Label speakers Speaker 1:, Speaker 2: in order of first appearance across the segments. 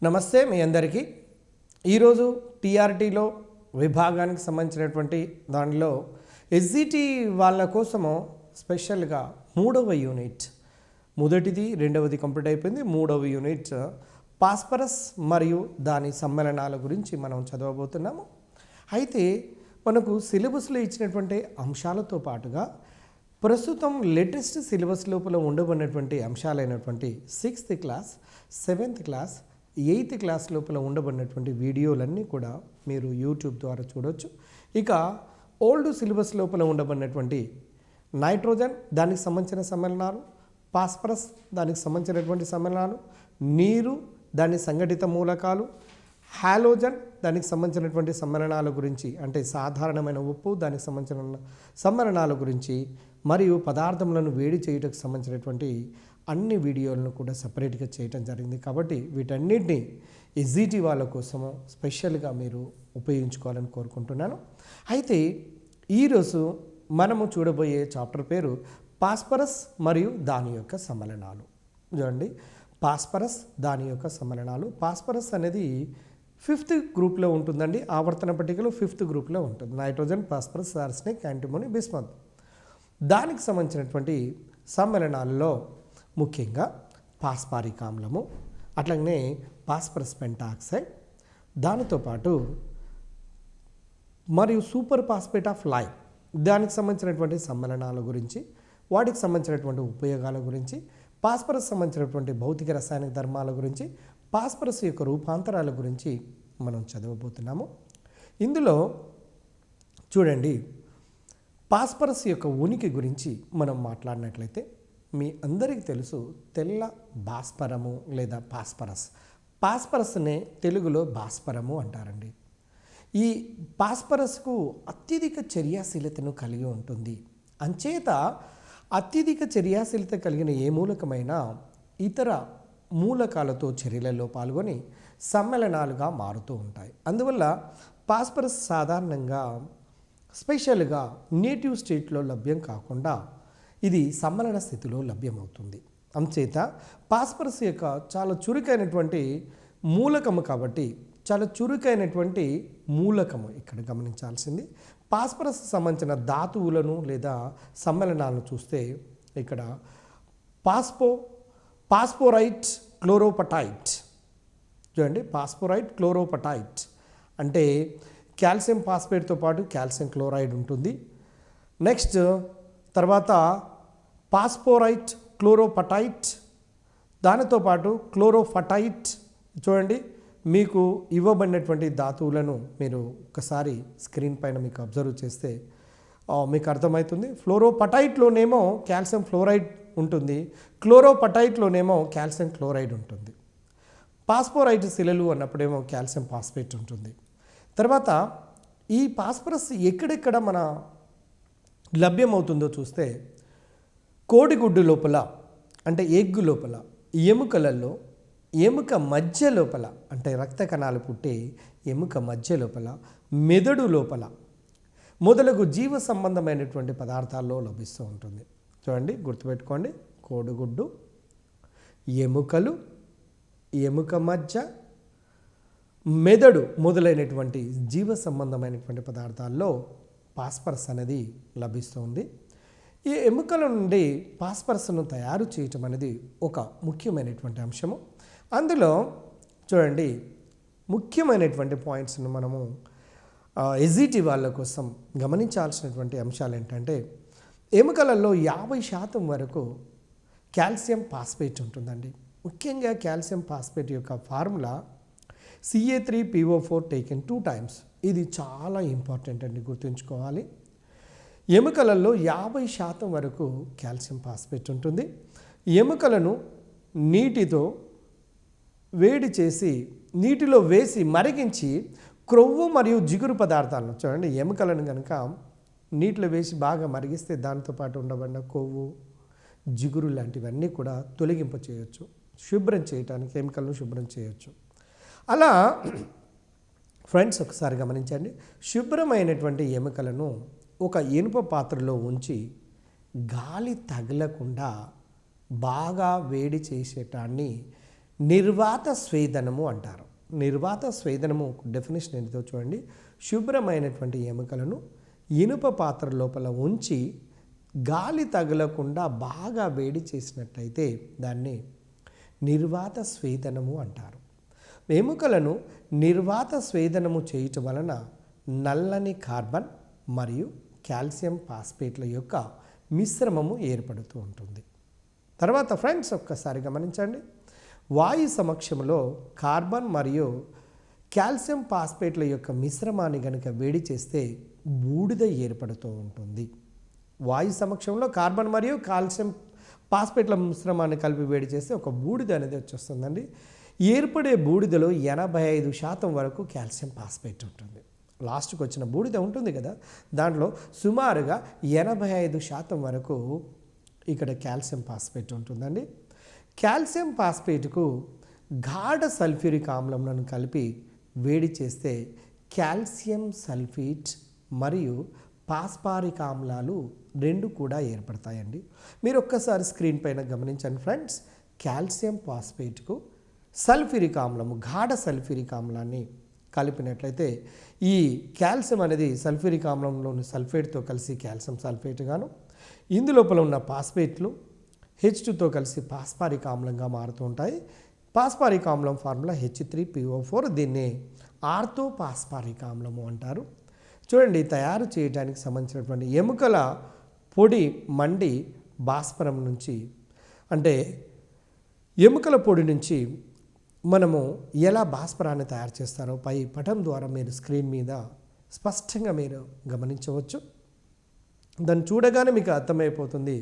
Speaker 1: నమస్తే మీ అందరికీ. ఈరోజు టీఆర్టీలో విభాగానికి సంబంధించినటువంటి దానిలో ఎస్జిటి వాళ్ళ కోసము స్పెషల్గా మూడవ యూనిట్, మొదటిది రెండవది కంప్లీట్ అయిపోయింది. మూడవ యూనిట్ పాస్పరస్ మరియు దాని సమ్మేళనాల గురించి మనం చదవబోతున్నాము. అయితే మనకు సిలబస్లో ఇచ్చినటువంటి అంశాలతో పాటుగా ప్రస్తుతం లేటెస్ట్ సిలబస్ లోపల ఉండబడినటువంటి అంశాలైనటువంటి 6th class, 7th class, 8th class లోపల ఉండబడినటువంటి వీడియోలన్నీ కూడా మీరు యూట్యూబ్ ద్వారా చూడవచ్చు. ఇక ఓల్డ్ సిలబస్ లోపల ఉండబడినటువంటి నైట్రోజన్ దానికి సంబంధించిన సమ్మేళనాలు, పాస్పరస్ దానికి సంబంధించినటువంటి సమ్మేళనాలు, నీరు దాని సంఘటిత మూలకాలు, హాలోజన్ దానికి సంబంధించినటువంటి సమ్మేళనాల గురించి, అంటే సాధారణమైన ఉప్పు దానికి సంబంధించిన సమ్మేళనాల గురించి, మరియు పదార్థములను వేడి చేయుటకు సంబంధించినటువంటి అన్ని వీడియోలను కూడా సపరేట్గా చేయటం జరిగింది. కాబట్టి వీటన్నిటిని ఎస్జిటి వాళ్ళ కోసము స్పెషల్గా మీరు ఉపయోగించుకోవాలని కోరుకుంటున్నాను. అయితే ఈరోజు మనము చూడబోయే చాప్టర్ పేరు పాస్పరస్ మరియు దాని యొక్క సమ్మేళనాలు. చూడండి, పాస్పరస్ దాని యొక్క సమ్మేళనాలు. పాస్పరస్ అనేది 5th గ్రూప్లో ఉంటుందండి. ఆవర్తన పట్టికలో 5th గ్రూప్లో ఉంటుంది. Nitrogen, phosphorus, arsenic, antimony, bismuth. దానికి సంబంధించినటువంటి సమ్మేళనాల్లో ముఖ్యంగా పాస్పారిక్ ఆమ్లము, అట్లాగనే పాస్పరస్ పెంటాక్సైడ్, దానితో పాటు మరియు సూపర్ ఫాస్ఫేట్ ఆఫ్ లైమ్, దానికి సంబంధించినటువంటి సమ్మేళనాల గురించి, వాటికి సంబంధించినటువంటి ఉపయోగాల గురించి, పాస్పరస్ సంబంధించినటువంటి భౌతిక రసాయనిక ధర్మాల గురించి, పాస్పరస్ యొక్క రూపాంతరాల గురించి మనం చదవబోతున్నాము. ఇందులో చూడండి, పాస్పరస్ యొక్క ఉనికి గురించి మనం మాట్లాడినట్లయితే మీ అందరికీ తెలుసు, తెల్ల భాస్పరము లేదా పాస్పరస్. పాస్పరస్నే తెలుగులో భాస్పరము అంటారండి. ఈ పాస్పరస్కు అత్యధిక చర్యాశీలతను కలిగి ఉంటుంది. అంచేత అత్యధిక చర్యాశీలత కలిగిన ఏ మూలకమైనా ఇతర మూలకాలతో చర్యలలో పాల్గొని సమ్మేళనాలుగా మారుతూ ఉంటాయి. అందువల్ల పాస్పరస్ సాధారణంగా స్పెషల్గా నేటివ్ స్టేట్లో లభ్యం కాకుండా ఇది సమ్మేళన స్థితిలో లభ్యమవుతుంది. అంచేత పాస్పరస్ యొక్క చాలా చురుకైనటువంటి మూలకము కాబట్టి, చాలా చురుకైనటువంటి మూలకము ఇక్కడ గమనించాల్సింది. పాస్పరస్ సంబంధించిన ధాతువులను లేదా సమ్మేళనాలను చూస్తే ఇక్కడ పాస్పోరైట్ క్లోరోపటైట్, చూడండి, పాస్పోరైట్ క్లోరోపటైట్ అంటే కాల్షియం ఫాస్ఫేట్తో పాటు కాల్షియం క్లోరైడ్ ఉంటుంది. నెక్స్ట్ తర్వాత పాస్పోరైట్ క్లోరోపటైట్, దానితో పాటు క్లోరోఫటైట్. చూడండి, మీకు ఇవ్వబడినటువంటి ధాతువులను మీరు ఒకసారి స్క్రీన్ పైన మీకు అబ్జర్వ్ చేస్తే మీకు అర్థమవుతుంది. ఫ్లోరోపటైట్లోనేమో కాల్షియం ఫ్లోరైడ్ ఉంటుంది, క్లోరోపటైట్లోనేమో కాల్షియం క్లోరైడ్ ఉంటుంది. పాస్పోరైట్ శిలలు అన్నప్పుడేమో కాల్షియం ఫాస్ఫేట్ ఉంటుంది. తర్వాత ఈ పాస్పరస్ ఎక్కడెక్కడ మన లభ్యమవుతుందో చూస్తే కోడిగుడ్డు లోపల, అంటే ఎగ్గు లోపల, ఎముకలలో, ఎముక మధ్య లోపల, అంటే రక్త కణాలు పుట్టే ఎముక మధ్య లోపల, మెదడు లోపల మొదలగు జీవ సంబంధమైనటువంటి పదార్థాల్లో లభిస్తూ ఉంటుంది. చూడండి, గుర్తుపెట్టుకోండి, కోడిగుడ్డు, ఎముకలు, ఎముక మధ్య, మెదడు మొదలైనటువంటి జీవ సంబంధమైనటువంటి పదార్థాల్లో పాస్పరస్ అనేది లభిస్తుంది. ఈ ఎముకల నుండి పాస్పరస్ను తయారు చేయటం అనేది ఒక ముఖ్యమైనటువంటి అంశము. అందులో చూడండి, ముఖ్యమైనటువంటి పాయింట్స్ను మనము ఎస్జిటి వాళ్ళ కోసం గమనించాల్సినటువంటి అంశాలు ఏంటంటే, ఎముకలలో 50% వరకు కాల్షియం ఫాస్ఫేట్ ఉంటుందండి. ముఖ్యంగా కాల్షియం ఫాస్ఫేట్ యొక్క ఫార్ములా Ca3PO4 టేకెన్ 2 times. ఇది చాలా ఇంపార్టెంట్ అండి, గుర్తుంచుకోవాలి. ఎముకలలో 50% వరకు కాల్షియం ఫాస్ఫేట్ ఉంటుంది. ఎముకలను నీటితో వేడి చేసి, నీటిలో వేసి మరిగించి క్రొవ్వు మరియు జిగురు పదార్థాలను, చూడండి, ఎముకలను కనుక నీటిలో వేసి బాగా మరిగిస్తే దాంతోపాటు ఉండబడిన కొవ్వు, జిగురు లాంటివన్నీ కూడా తొలగింప చేయొచ్చు. శుభ్రం చేయడానికి ఎముకలను శుభ్రం చేయొచ్చు. అలా ఫ్రెండ్స్ ఒకసారి గమనించండి, శుభ్రమైనటువంటి ఎముకలను ఒక ఇనుప పాత్రలో ఉంచి గాలి తగలకుండా బాగా వేడి చేసేటాన్ని నిర్వాత స్వేదనము అంటారు. నిర్వాత స్వేదనము డెఫినేషన్ ఏంటో చూడండి. శుభ్రమైనటువంటి ఎముకలను ఇనుప పాత్ర లోపల ఉంచి గాలి తగలకుండా బాగా వేడి చేసినట్లయితే దాన్ని నిర్వాత స్వేదనము అంటారు. ఎముకలను నిర్వాత స్వేదనము చేయటం వలన నల్లని కార్బన్ మరియు కాల్షియం ఫాస్ఫేట్ల యొక్క మిశ్రమము ఏర్పడుతూ ఉంటుంది. తర్వాత ఫ్రెండ్స్ ఒక్కసారి గమనించండి. వాయు సమక్షంలో కార్బన్ మరియు కాల్షియం ఫాస్ఫేట్ల యొక్క మిశ్రమాన్ని కనుక వేడి చేస్తే బూడిద ఏర్పడుతూ ఉంటుంది. వాయు సమక్షంలో కార్బన్ మరియు కాల్షియం ఫాస్ఫేట్ల మిశ్రమాన్ని కలిపి వేడి చేస్తే ఒక బూడిద అనేది వచ్చేస్తుందండి. ఏర్పడే బూడిదలో 85% వరకు కాల్షియం ఫాస్ఫేట్ ఉంటుంది. లాస్ట్కి వచ్చిన బూడిద ఉంటుంది కదా, దాంట్లో సుమారుగా 85% వరకు ఇక్కడ కాల్షియం ఫాస్ఫేట్ ఉంటుందండి. కాల్షియం ఫాస్ఫేట్కు గాఢ సల్ఫ్యూరిక్ ఆమ్లంలను కలిపి వేడి చేస్తే కాల్షియం సల్ఫేట్ మరియు పాస్పారిక్ ఆమ్లాలు రెండు కూడా ఏర్పడతాయండి. మీరు ఒక్కసారి స్క్రీన్ పైన గమనించండి ఫ్రెండ్స్. కాల్షియం ఫాస్ఫేట్కు సల్ఫ్యూరిక్ ఆమ్లము, గాఢ సల్ఫ్యూరిక్ ఆమ్లాన్ని కలిపినట్లయితే ఈ కాల్షియం అనేది సల్ఫ్యూరిక్ ఆమ్లంలోని సల్ఫేట్తో కలిసి కాల్షియం సల్ఫేట్ గాను, ఇందులోపల ఉన్న ఫాస్ఫేట్లు H2తో కలిసి పాస్పారిక్ ఆమ్లంగా మారుతూ ఉంటాయి. పాస్పారిక్ ఆమ్లం ఫార్ములా H3PO4. దీన్ని ఆర్థో పాస్పారిక్ ఆమ్లము అంటారు. చూడండి, తయారు చేయడానికి సంబంధించినటువంటి ఎముకల పొడి మండి భాస్వరం నుంచి, అంటే ఎముకల పొడి నుంచి మనము ఎలా భాస్వరాన్ని తయారు చేస్తారో పై పటం ద్వారా మీరు స్క్రీన్ మీద స్పష్టంగా మీరు గమనించవచ్చు. దాన్ని చూడగానే మీకు అర్థమైపోతుంది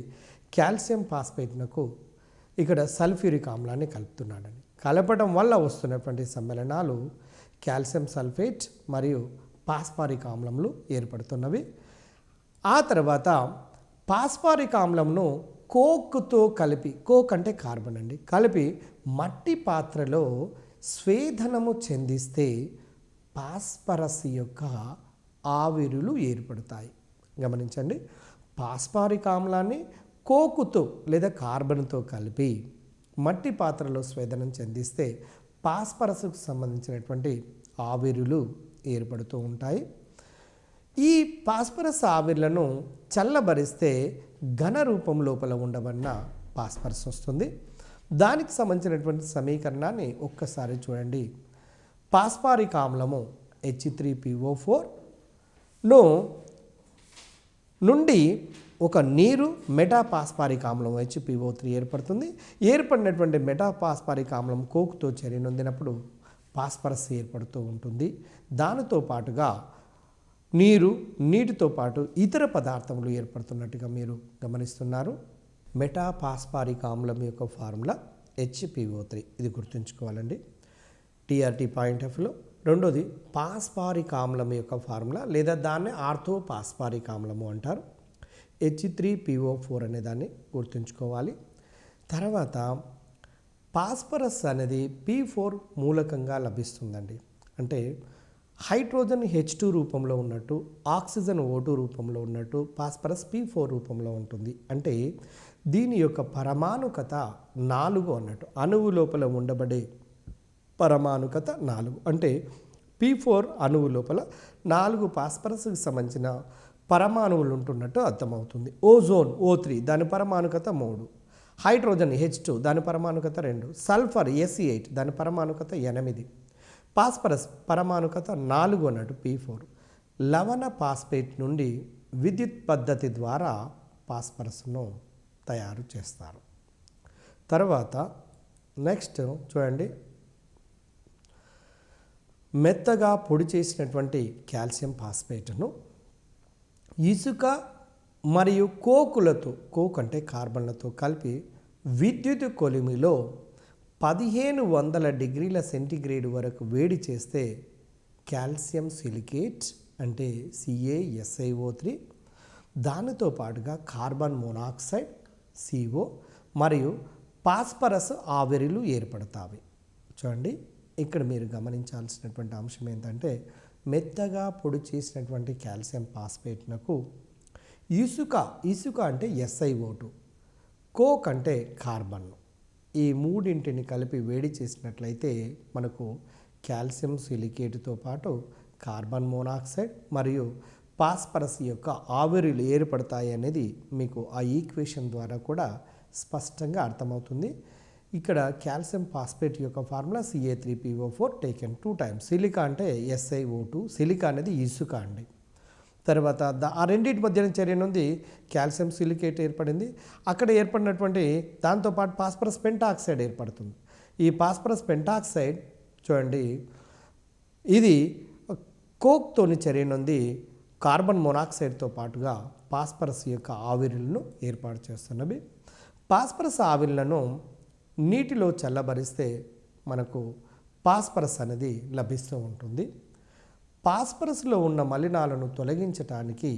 Speaker 1: కాల్షియం ఫాస్ఫేట్నకు ఇక్కడ సల్ఫ్యూరిక్ ఆమ్లాన్ని కలుపుతున్నాడని. కలపడం వల్ల వస్తున్నటువంటి సమ్మేళనాలు కాల్షియం సల్ఫేట్ మరియు పాస్పారిక్ ఆమ్లములు ఏర్పడుతున్నవి. ఆ తర్వాత పాస్పారిక్ ఆమ్లంను కోక్తో కలిపి, కోక్ అంటే కార్బన్ అండి, కలిపి మట్టి పాత్రలో స్వేదనము చెందిస్తే పాస్పరస్ యొక్క ఆవిరులు ఏర్పడతాయి. గమనించండి, పాస్పారిక్ ఆమ్లాన్ని కోకుతో లేదా కార్బన్తో కలిపి మట్టి పాత్రలో స్వేదనం చెందిస్తే పాస్పరస్కు సంబంధించినటువంటి ఆవిరులు ఏర్పడుతూ ఉంటాయి. ఈ పాస్పరస్ ఆవిర్లను చల్లబరిస్తే ఘన రూపం లోపల ఉండబడిన పాస్పరస్ వస్తుంది. దానికి సంబంధించినటువంటి సమీకరణాన్ని ఒక్కసారి చూడండి. పాస్పారిక్ ఆమ్లము H3PO4 నుండి ఒక నీరు మెటాపాస్పారిక్ ఆమ్లం HPO3 ఏర్పడుతుంది. ఏర్పడినటువంటి మెటాపాస్పారిక్ ఆమ్లం కోక్తో చర్య నొందినప్పుడు పాస్పరస్ ఏర్పడుతూ ఉంటుంది. దానితో పాటుగా నీటితో పాటు ఇతర పదార్థములు ఏర్పడుతున్నట్టుగా మీరు గమనిస్తున్నారు. మెటాపాస్పారిక్ ఆమ్లం యొక్క ఫార్ములా HPO3. ఇది గుర్తుంచుకోవాలండి TRT పాయింట్ ఆఫ్లో. రెండోది పాస్పారిక్ ఆమ్లం యొక్క ఫార్ములా, లేదా దాన్ని ఆర్థో పాస్పారిక్ ఆమ్లము అంటారు. H3PO4 అనే దాన్ని గుర్తుంచుకోవాలి. తర్వాత పాస్పరస్ అనేది P4 మూలకంగా లభిస్తుందండి. అంటే హైడ్రోజన్ H2 రూపంలో ఉన్నట్టు, ఆక్సిజన్ O2 రూపంలో ఉన్నట్టు పాస్పరస్ P4 రూపంలో ఉంటుంది. అంటే దీని యొక్క పరమాణుకత 4 అన్నట్టు. అణువు లోపల ఉండబడే పరమాణుకత 4. అంటే P4 అణువు లోపల 4 పాస్పరస్కి సంబంధించిన పరమాణువులు ఉంటున్నట్టు అర్థమవుతుంది. ఓజోన్ O3 దాని పరమాణుకత 3, హైడ్రోజన్ H2 దాని పరమాణుకత 2, సల్ఫర్ Se8 దాని పరమాణుకత 8, పాస్పరస్ పరమాణుకత 4 అన్నట్టు P4. లవణ పాస్పేట్ నుండి విద్యుత్ పద్ధతి ద్వారా పాస్పరస్ను తయారు చేస్తారు. తర్వాత నెక్స్ట్ చూడండి, మెత్తగా పొడి చేసినటువంటి కాల్షియం ఫాస్ఫేట్ను ఇసుక మరియు కోకులతో, కోక్ అంటే కార్బన్లతో కలిపి విద్యుత్ కొలిమిలో 1500 డిగ్రీల సెంటీగ్రేడ్ వరకు వేడి చేస్తే కాల్షియం సిలికేట్ అంటే CaSiO3, దానితో పాటుగా కార్బన్ మోనాక్సైడ్ CO మరియు పాస్పరస్ ఆవిరిలు ఏర్పడతాయి. చూడండి, ఇక్కడ మీరు గమనించాల్సినటువంటి అంశం ఏంటంటే మెత్తగా పొడి చేసినటువంటి కాల్షియం ఫాస్ఫేట్నకు ఇసుక అంటే SiO2, కోక్ అంటే కార్బన్, ఈ మూడింటిని కలిపి వేడి చేసినట్లయితే మనకు కాల్షియం సిలికేట్తో పాటు కార్బన్ మోనాక్సైడ్ మరియు పాస్పరస్ యొక్క ఆవిరిలు ఏర్పడతాయి అనేది మీకు ఆ ఈక్వేషన్ ద్వారా కూడా స్పష్టంగా అర్థమవుతుంది. ఇక్కడ కాల్షియం ఫాస్ఫేట్ యొక్క formula Ca3PO4 taken 2 times. Silica అంటే SiO2, సిలికా అనేది ఇసుక అండి. తర్వాత ఆ రెండింటి మధ్యన చర్య నుండి కాల్షియం సిలికేట్ ఏర్పడింది. అక్కడ ఏర్పడినటువంటి దాంతోపాటు పాస్పరస్ పెంటాక్సైడ్ ఏర్పడుతుంది. ఈ పాస్పరస్ పెంటాక్సైడ్ చూడండి, ఇది కోక్తోని చర్య నుండి కార్బన్ మోనాక్సైడ్తో పాటుగా పాస్పరస్ యొక్క ఆవిరులను ఏర్పాటు చేస్తున్నవి. పాస్పరస్ ఆవిరులను నీటిలో చల్లబరిస్తే మనకు పాస్పరస్ అనేది లభిస్తూ ఉంటుంది. పాస్పరస్లో ఉన్న మలినాలను తొలగించడానికి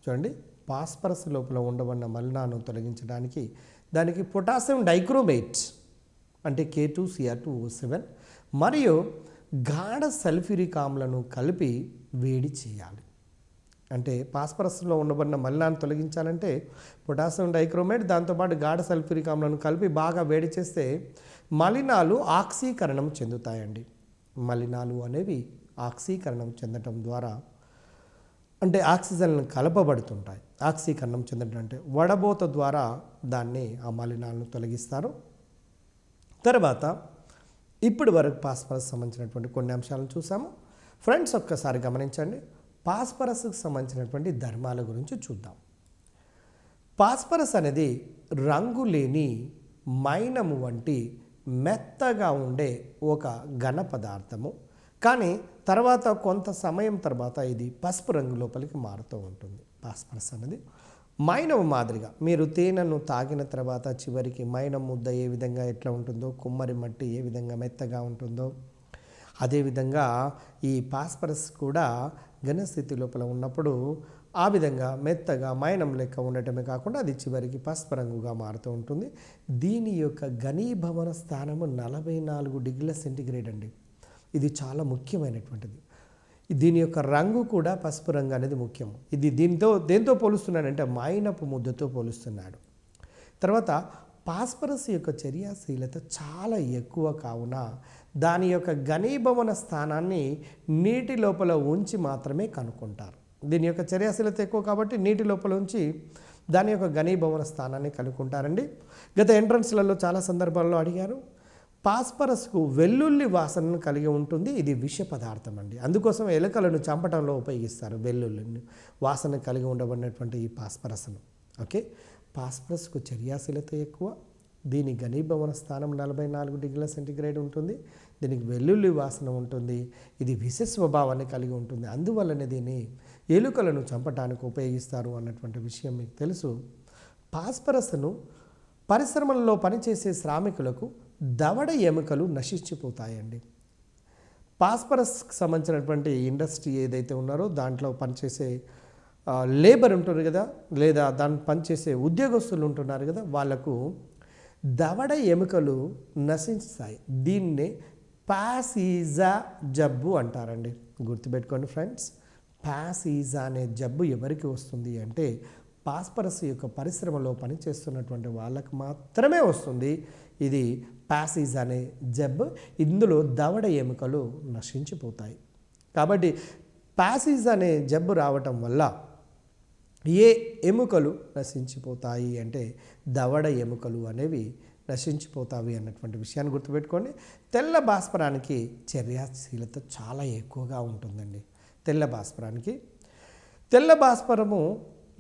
Speaker 1: చూడండి, పాస్పరస్ లోపల ఉండవన్న మలినాలను తొలగించడానికి దానికి పొటాషియం డైక్రోమేట్ అంటే K2Cr2O7 మరియు గాఢ సల్ఫ్యూరిక్ ఆమ్లను కలిపి వేడి చేయాలి. అంటే పాస్పరస్లో ఉండబడిన మలినాన్ని తొలగించాలంటే పొటాషియం డైక్రోమేట్ దాంతోపాటు గాఢ సల్ఫ్యూరిక్ ఆమ్లను కలిపి బాగా వేడి చేస్తే మలినాలు ఆక్సీకరణం చెందుతాయండి. మలినాలు అనేవి ఆక్సీకరణం చెందటం ద్వారా అంటే ఆక్సిజన్లు కలపబడుతుంటాయి. ఆక్సీకరణం చెందడం అంటే వడబోత ద్వారా దాన్ని ఆ మలినాలను తొలగిస్తారు. తర్వాత ఇప్పటి వరకు పాస్పరస్ సంబంధించినటువంటి కొన్ని అంశాలను చూసాము. ఫ్రెండ్స్ ఒక్కసారి గమనించండి, పాస్పరస్కి సంబంధించినటువంటి ధర్మాల గురించి చూద్దాం. పాస్పరస్ అనేది రంగు లేని మైనము వంటి మెత్తగా ఉండే ఒక ఘన పదార్థము. కానీ తర్వాత కొంత సమయం తర్వాత ఇది పసుపు రంగు లోపలికి మారుతూ ఉంటుంది. పాస్పరస్ అనేది మైనం మాదిరిగా మీరు తేనెను తాగిన తర్వాత చివరికి మైనం ముద్ద ఏ విధంగా ఎట్లా ఉంటుందో, కుమ్మరి మట్టి ఏ విధంగా మెత్తగా ఉంటుందో, అదేవిధంగా ఈ పాస్పరస్ కూడా ఘనస్థితి లోపల ఉన్నప్పుడు ఆ విధంగా మెత్తగా మైనం లెక్క ఉండటమే కాకుండా అది చివరికి పసుపు రంగుగా మారుతూ ఉంటుంది. దీని యొక్క ఘనీభవన స్థానము 44 డిగ్రీల సెంటీగ్రేడ్ అండి. ఇది చాలా ముఖ్యమైనటువంటిది. దీని యొక్క రంగు కూడా పసుపు రంగు అనేది ముఖ్యం. ఇది దేంతో పోలుస్తున్నాడంటే మైనపు ముద్దతో పోలుస్తున్నాడు. తర్వాత పాస్పరస్ యొక్క చర్యాశీలత చాలా ఎక్కువ కావున దాని యొక్క ఘనీభవన స్థానాన్ని నీటి లోపల ఉంచి మాత్రమే కనుక్కుంటారు. దీని యొక్క చర్యాశీలత ఎక్కువ కాబట్టి నీటి లోపల ఉంచి దాని యొక్క ఘనీభవన స్థానాన్ని కనుక్కుంటారండి. గత ఎంట్రన్స్లలో చాలా సందర్భాల్లో అడిగారు. పాస్పరస్కు వెల్లుల్లి వాసనను కలిగి ఉంటుంది. ఇది విష పదార్థం అండి. అందుకోసం ఎలుకలను చంపటంలో ఉపయోగిస్తారు వెల్లుల్లిని వాసన కలిగి ఉండబడినటువంటి ఈ పాస్పరస్ను. ఓకే, పాస్పరస్కు చర్యాశీలత ఎక్కువ. దీని ఘనీభవన స్థానం 44 డిగ్రీల సెంటీగ్రేడ్ ఉంటుంది. దీనికి వెల్లుల్లి వాసన ఉంటుంది. ఇది విష స్వభావాన్ని కలిగి ఉంటుంది. అందువల్లనే దీన్ని ఎలుకలను చంపటానికి ఉపయోగిస్తారు అన్నటువంటి విషయం మీకు తెలుసు. పాస్పరస్ను పరిశ్రమల్లో పనిచేసే శ్రామికులకు దవడ ఎముకలు నశించిపోతాయండి. పాస్పరస్కి సంబంధించినటువంటి ఇండస్ట్రీ ఏదైతే ఉన్నారో దాంట్లో పనిచేసే లేబర్ ఉంటుంది కదా, లేదా దాన్ని పనిచేసే ఉద్యోగస్తులు ఉంటున్నారు కదా, వాళ్లకు దవడ ఎముకలు నశిస్తాయి. దీన్నే పాసీజా జబ్బు అంటారండి. గుర్తుపెట్టుకోండి ఫ్రెండ్స్, పాసీజా అనే జబ్బు ఎవరికి వస్తుంది అంటే పాస్పరస్ యొక్క పరిశ్రమలో పనిచేస్తున్నటువంటి వాళ్ళకు మాత్రమే వస్తుంది. ఇది పాసీజా అనే జబ్బు. ఇందులో దవడ ఎముకలు నశించిపోతాయి. కాబట్టి పాసీజా అనే జబ్బు రావటం వల్ల ఏ ఎముకలు నశించిపోతాయి అంటే దవడ ఎముకలు అనేవి నశించిపోతాయి అన్నటువంటి విషయాన్ని గుర్తుపెట్టుకోండి. తెల్ల భాస్వరానికి చర్యాశీలత చాలా ఎక్కువగా ఉంటుందండి. తెల్ల భాస్వరము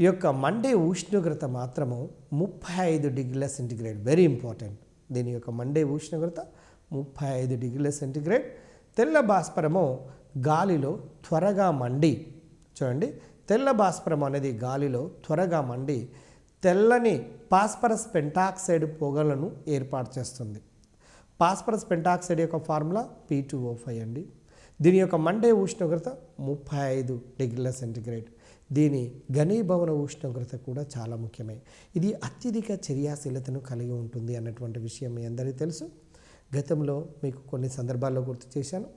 Speaker 1: యొక్క మండే ఉష్ణోగ్రత మాత్రము 35 డిగ్రీల సెంటీగ్రేడ్. Very important. దీని యొక్క మండే ఉష్ణోగ్రత 35 డిగ్రీల సెంటీగ్రేడ్. తెల్ల భాస్వరము గాలిలో త్వరగా మండి చూడండి, తెల్ల భాస్వరం అనేది గాలిలో త్వరగా మండి తెల్లని పాస్పరస్ పెంటాక్సైడ్ పొగలను ఏర్పాటు చేస్తుంది. పాస్పరస్ పెంటాక్సైడ్ యొక్క ఫార్ములా P2O5 అండి. దీని యొక్క మండే ఉష్ణోగ్రత 35 డిగ్రీల సెంటీగ్రేడ్. దీని ఘనీభవన ఉష్ణోగ్రత కూడా చాలా ముఖ్యమే. ఇది అత్యధిక చర్యాశీలతను కలిగి ఉంటుంది అన్నటువంటి విషయం మీ అందరికీ తెలుసు. గతంలో మీకు కొన్ని సందర్భాల్లో గుర్తు చేశాను.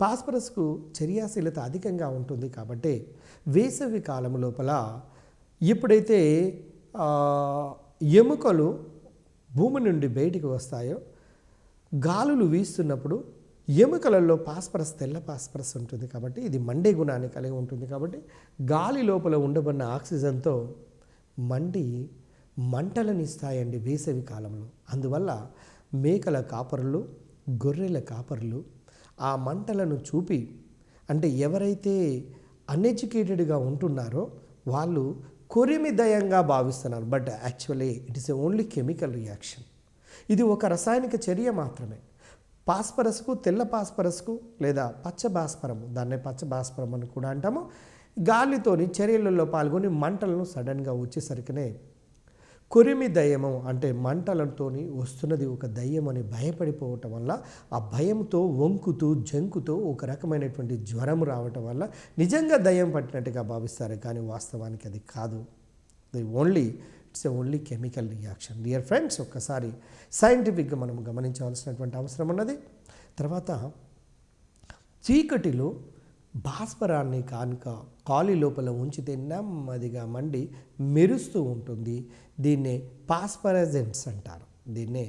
Speaker 1: పాస్పరస్కు చర్యాశీలత అధికంగా ఉంటుంది కాబట్టి వేసవి కాలం లోపల ఎప్పుడైతే ఎముకలు భూమి నుండి బయటికి వస్తాయో, గాలులు వీస్తున్నప్పుడు ఎముకలలో పాస్పరస్, తెల్ల పాస్పరస్ ఉంటుంది కాబట్టి ఇది మండే గుణాన్ని కలిగి ఉంటుంది కాబట్టి గాలి లోపల ఉండబడిన ఆక్సిజన్తో మంటలను ఇస్తాయండి వేసవి కాలంలో. అందువల్ల మేకల కాపరులు, గొర్రెల కాపరులు ఆ మంటలను చూపి, అంటే ఎవరైతే అన్ఎడ్యుకేటెడ్గా ఉంటున్నారో వాళ్ళు కొరిమిదయంగా భావిస్తున్నారు. But actually it is only chemical reaction. ఇది ఒక రసాయనిక చర్య మాత్రమే. పాస్పరస్కు, తెల్ల పాస్పరస్కు లేదా పచ్చ భాస్పరం, దాన్నే పచ్చ భాస్పరం అని కూడా అంటాము, గాలితోని చర్యలలో పాల్గొని మంటలను సడన్గా వచ్చేసరికనే కొరిమి దయ్యము, అంటే మంటలతోని వస్తున్నది ఒక దయ్యం అని భయపడిపోవటం వల్ల ఆ భయంతో వణుకుతూ జంకుతూ ఒక రకమైనటువంటి జ్వరం రావటం వల్ల నిజంగా దయ్యం పట్టినట్టుగా భావిస్తారు, కానీ వాస్తవానికి అది కాదు. It's only chemical reaction. Dear friends, ఒక్కసారి సైంటిఫిక్గా మనం గమనించవలసినటువంటి అవసరం ఉన్నది. తర్వాత చీకటిలో భాస్వరాన్ని కానుక కాలి లోపల ఉంచితే నెమ్మదిగా మండి మెరుస్తూ ఉంటుంది. దీన్నే పాస్పరజెంట్స్ అంటారు. దీన్నే